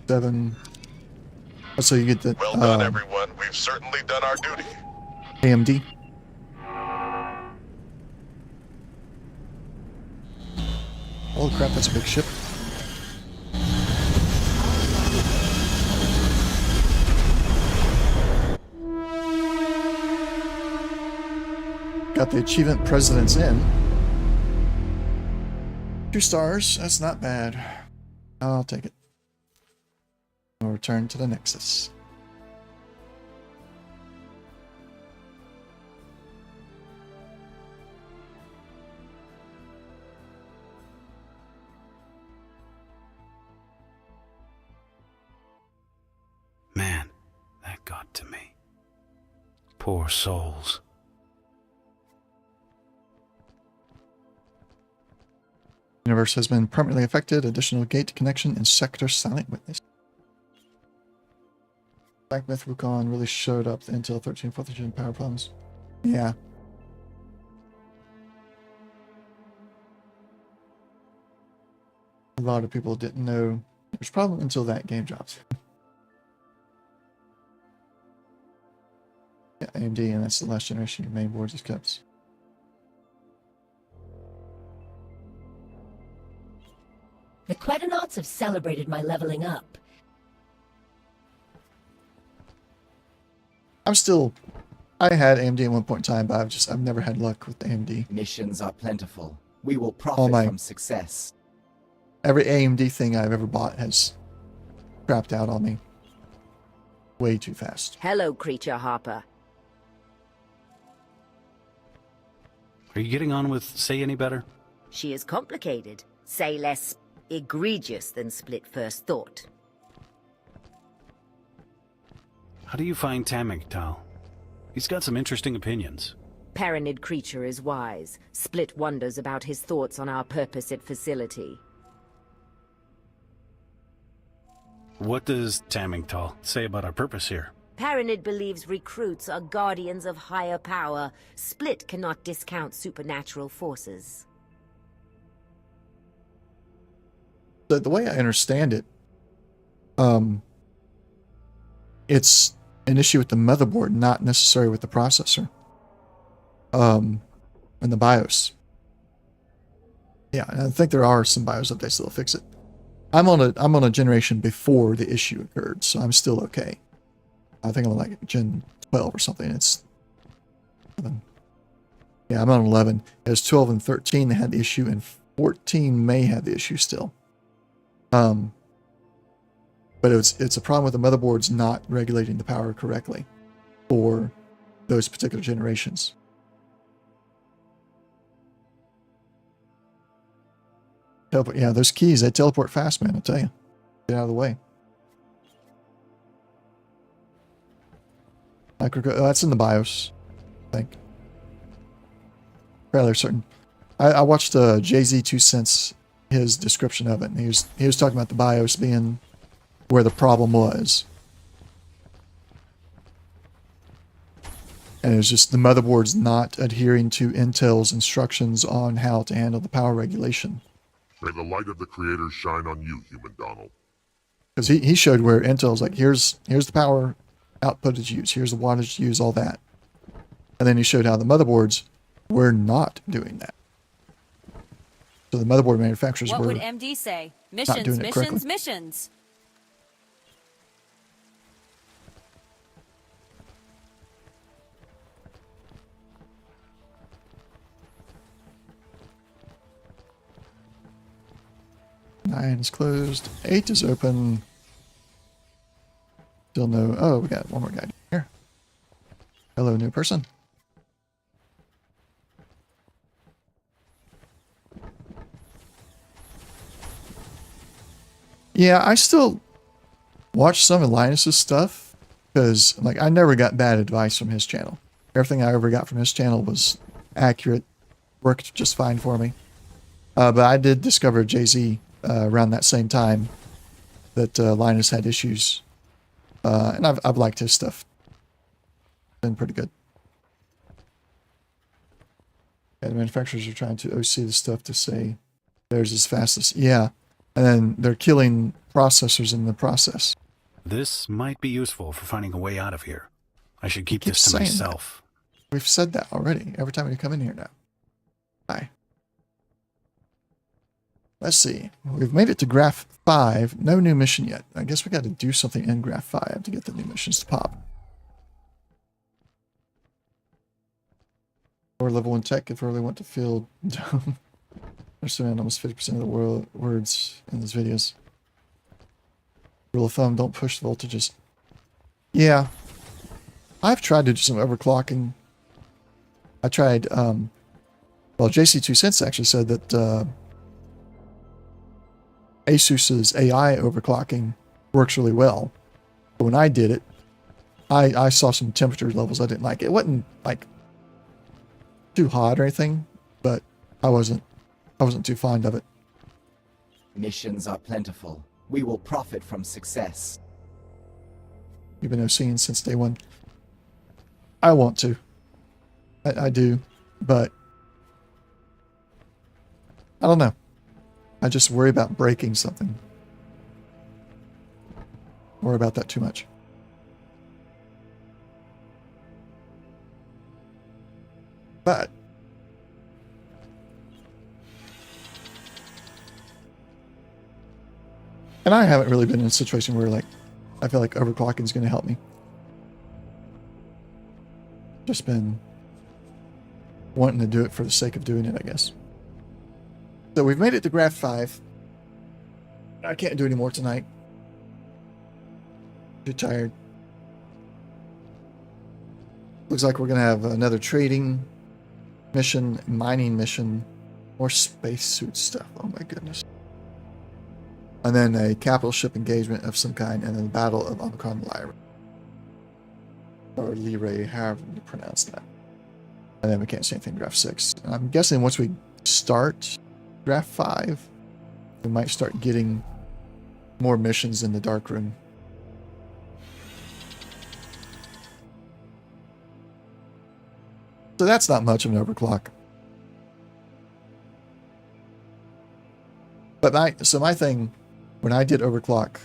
Seven. Oh, so you get the Well done, everyone. We've certainly done our duty. AMD. Holy crap, that's a big ship. Got the achievement President's Inn. 2 stars, that's not bad. I'll take it. We'll return to the Nexus. Man, that got to me. Poor souls. Universe has been permanently affected. Additional gate connection in sector silent witness. Black Myth Wukong really showed up the Intel 13 4th gen power problems. Yeah. A lot of people didn't know there's a problem until that game drops. Yeah, AMD, and that's the last generation of main boards is kept. The Quedanauts have celebrated my leveling up. I had AMD at one point in time, but I've never had luck with AMD. Missions are plentiful. We will profit from success. Every AMD thing I've ever bought has crapped out on me way too fast. Hello, creature Harper. Are you getting on with Say any better? She is complicated, say less egregious than Split first thought. How do you find Tamigtal? He's got some interesting opinions. Paranid creature is wise. Split wonders about his thoughts on our purposed facility. What does Tamigtal say about our purpose here? Paranid believes recruits are guardians of higher power. Split cannot discount supernatural forces. The way I understand it, it's an issue with the motherboard, not necessarily with the processor. And the BIOS. Yeah, and I think there are some BIOS updates that'll fix it. I'm on a generation before the issue occurred, so I'm still okay. I think I'm on like Gen 12 or something. It's 11. Yeah, I'm on 11. It was 12 and 13 that had the issue, and 14 may have the issue still. But it's a problem with the motherboards not regulating the power correctly for those particular generations. Yeah, those keys, they teleport fast, man, I tell you. Get out of the way. That's in the BIOS, I think. Fairly certain. I watched Jay-Z 2 Cents, his description of it, and he was talking about the BIOS being where the problem was. And it was just the motherboard's not adhering to Intel's instructions on how to handle the power regulation. May the light of the Creator shine on you, human Donald. Because he showed where Intel's like, here's the power output is used, here's the wattage used, all that. And then he showed how the motherboards were not doing that. So the motherboard manufacturers What were would MD say? not Missions, doing it missions, correctly. missions. 9 is closed. 8 is open. Still no... Oh, we got one more guy here. Hello, new person. Yeah, I still watch some of Linus's stuff because, like, I never got bad advice from his channel. Everything I ever got from his channel was accurate, worked just fine for me. But I did discover Jay-Z around that same time that Linus had issues, and I've liked his stuff. Been pretty good. Yeah, the manufacturers are trying to OC the stuff to say theirs is fastest. Yeah. And then they're killing processors in the process. This might be useful for finding a way out of here. I should keep this to saying myself. That. We've said that already. Every time we come in here now. Hi. Let's see. We've made it to Graph 5. No new mission yet. I guess we got to do something in Graph 5 to get the new missions to pop. Or level 1 tech if I really want to feel dumb. Understand almost 50% of the words in these videos. Rule of thumb, don't push the voltages. Yeah. I've tried to do some overclocking. I tried, well, JC2 Cents actually said that Asus's AI overclocking works really well. But when I did it, I saw some temperature levels I didn't like. It wasn't, like, too hot or anything, but I wasn't too fond of it. Missions are plentiful. We will profit from success. You've been OCing since day one. I want to. I do, but I don't know. I just worry about breaking something. Worry about that too much. But and I haven't really been in a situation where, like, I feel like overclocking is going to help me. Just been wanting to do it for the sake of doing it, I guess. So we've made it to Graph 5. I can't do any more tonight. Too tired. Looks like we're going to have another trading mission, mining mission, more spacesuit stuff. Oh my goodness. And then a capital ship engagement of some kind, and then the Battle of Omicron Lyra. Or Lyra, however you pronounce that. And then we can't see anything in Graph 6. And I'm guessing once we start Graph 5, we might start getting more missions in the dark room. So that's not much of an overclock. But my thing, when I did overclock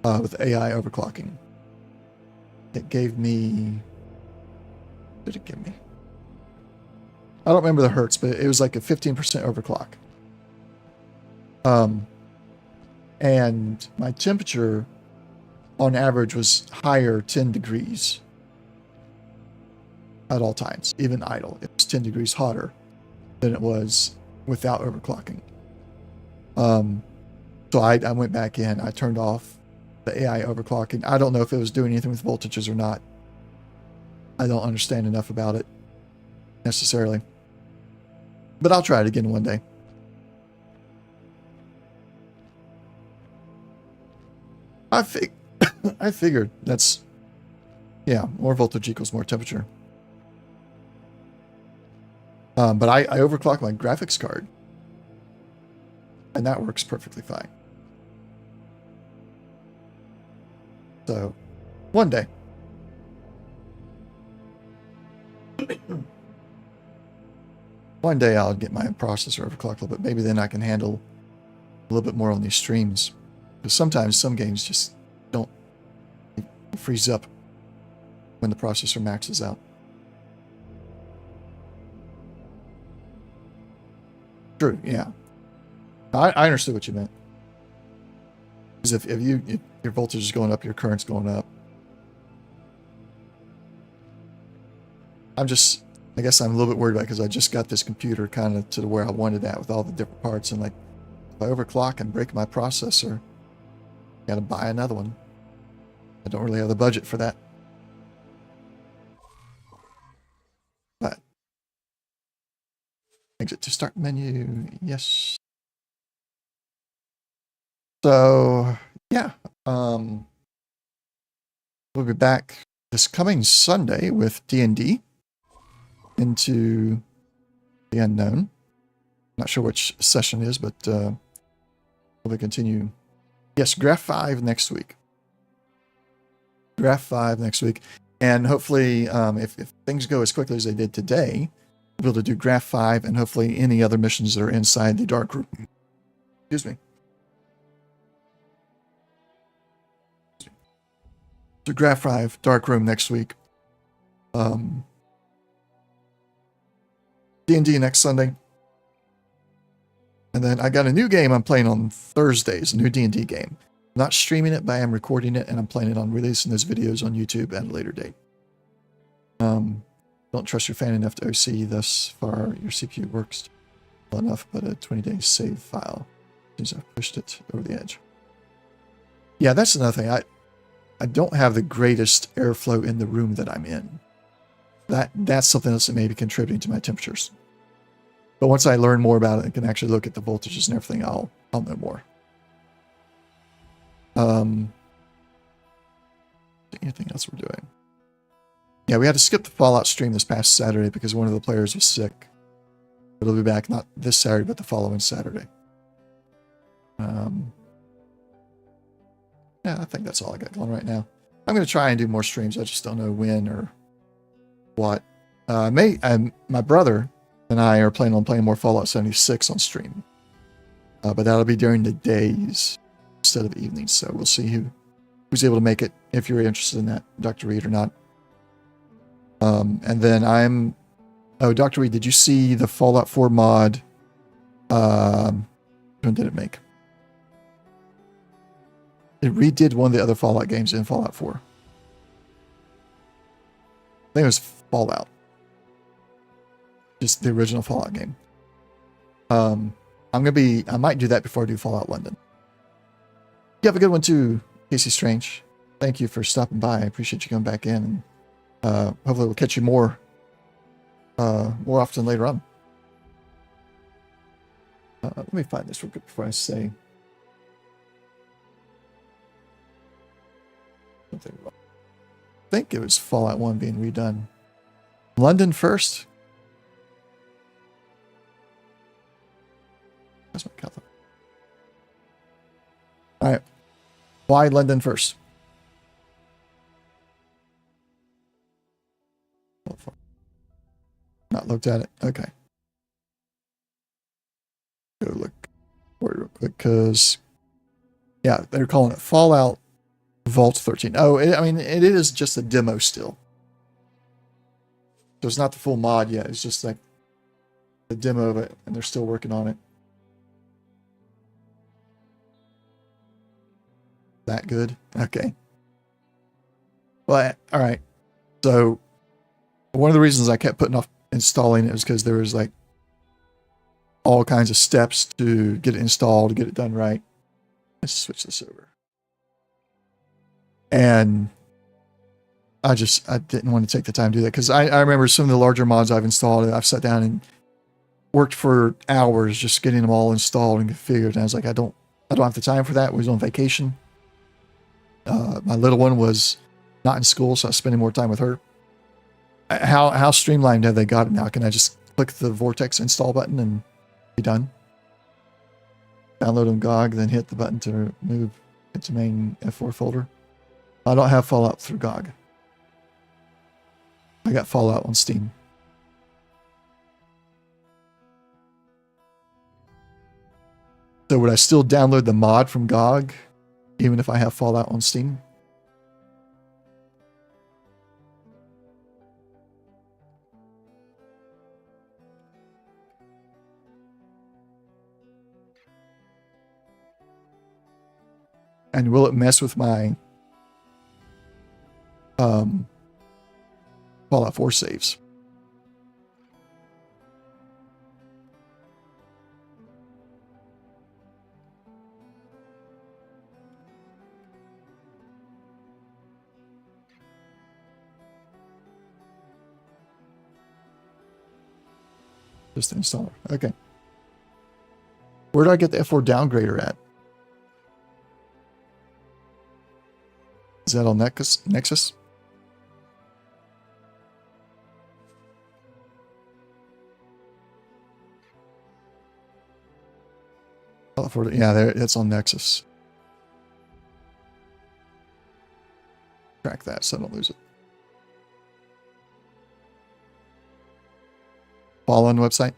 with AI overclocking, it gave me... What did it give me? I don't remember the hertz, but it was like a 15% overclock. And my temperature on average was higher 10 degrees at all times, even idle. It was 10 degrees hotter than it was without overclocking. So I went back in, I turned off the AI overclocking. I don't know if it was doing anything with voltages or not. I don't understand enough about it necessarily. But I'll try it again one day. I figured that's, yeah, more voltage equals more temperature. But I overclock my graphics card. And that works perfectly fine. So, one day. One day I'll get my processor overclocked a little bit. Maybe then I can handle a little bit more on these streams. Because sometimes some games just don't freeze up when the processor maxes out. True, yeah. I understood what you meant. Because if your voltage is going up, your current's going up. I guess I'm a little bit worried about it because I just got this computer kind of to where I wanted that with all the different parts, and like If I overclock and break my processor, gotta buy another one. I don't really have the budget for that. But exit to start menu, yes. So yeah, we'll be back this coming Sunday with D&D into the unknown. Not sure which session is, but we'll continue. Yes, Graph 5 next week. Graph 5 next week. And hopefully, if things go as quickly as they did today, we'll be able to do Graph 5 and hopefully any other missions that are inside the dark room. Excuse me. So Graph 5, dark room next week. D&D next Sunday. And then I got a new game I'm playing on Thursdays, a new D&D game. I'm not streaming it, but I am recording it, and I'm planning on releasing those videos on YouTube at a later date. Don't trust your fan enough to OC thus far. Your CPU works well enough, but a 20-day save file seems I've pushed it over the edge. Yeah, that's another thing. I don't have the greatest airflow in the room that I'm in. That's something else that may be contributing to my temperatures. But once I learn more about it and can actually look at the voltages and everything, I'll know more. Anything else we're doing? Yeah, we had to skip the Fallout stream this past Saturday because one of the players was sick. But it'll be back not this Saturday, but the following Saturday. Yeah, I think that's all I got going right now. I'm going to try and do more streams. I just don't know when or what. My brother and I are planning on playing more Fallout 76 on stream. But that'll be during the days instead of evenings. So we'll see who's able to make it, if you're interested in that, Dr. Reed, or not. And then Dr. Reed, did you see the Fallout 4 mod? When did it make? It redid one of the other Fallout games in Fallout 4. I think it was Fallout. Just the original Fallout game. I might do that before I do Fallout London. You have a good one too, Casey Strange. Thank you for stopping by. I appreciate you coming back in. And hopefully we'll catch you more often later on. Let me find this real quick before I say something wrong. I think it was Fallout 1 being redone. London first. That's my Catholic. All right. Why London first? Not looked at it. Okay. Go look for it real quick because, yeah, they're calling it Fallout Vault 13. Oh, it is just a demo still. So it's not the full mod yet. It's just like the demo of it, and they're still working on it. That good? Okay. Well, all right. So one of the reasons I kept putting off installing it was because there was like all kinds of steps to get it installed, to get it done right. Let's switch this over. And I didn't want to take the time to do that because I remember some of the larger mods I've installed. I've sat down and worked for hours just getting them all installed and configured. And I was like, I don't have the time for that. We was on vacation. My little one was not in school, so I was spending more time with her. How streamlined have they got it now? Can I just click the Vortex install button and be done? Download on GOG, then hit the button to move into main F4 folder. I don't have Fallout through GOG. I got Fallout on Steam. So would I still download the mod from GOG, even if I have Fallout on Steam? And will it mess with my Fallout 4 saves? Just the installer. Okay. Where do I get the F4 downgrader at? Is that on Nexus? Yeah, there it's on Nexus. Track that so I don't lose it. Fallen website.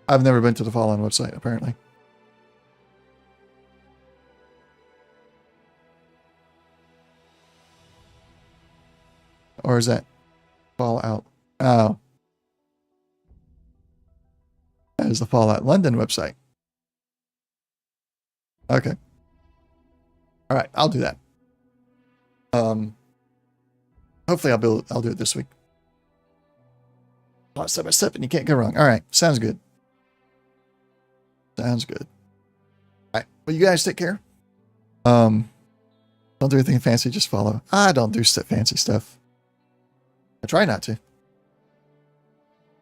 I've never been to the Fallen website, apparently. Or is that Fallout? Oh. That is the Fallout London website. Okay. All right, I'll do that. Hopefully I'll do it this week. Step by step, and you can't go wrong. All right, sounds good. Sounds good. All right, well, you guys take care. Don't do anything fancy, just follow. I don't do fancy stuff. I try not to.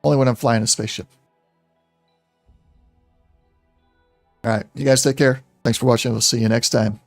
Only when I'm flying a spaceship. All right, you guys take care. Thanks for watching. We'll see you next time.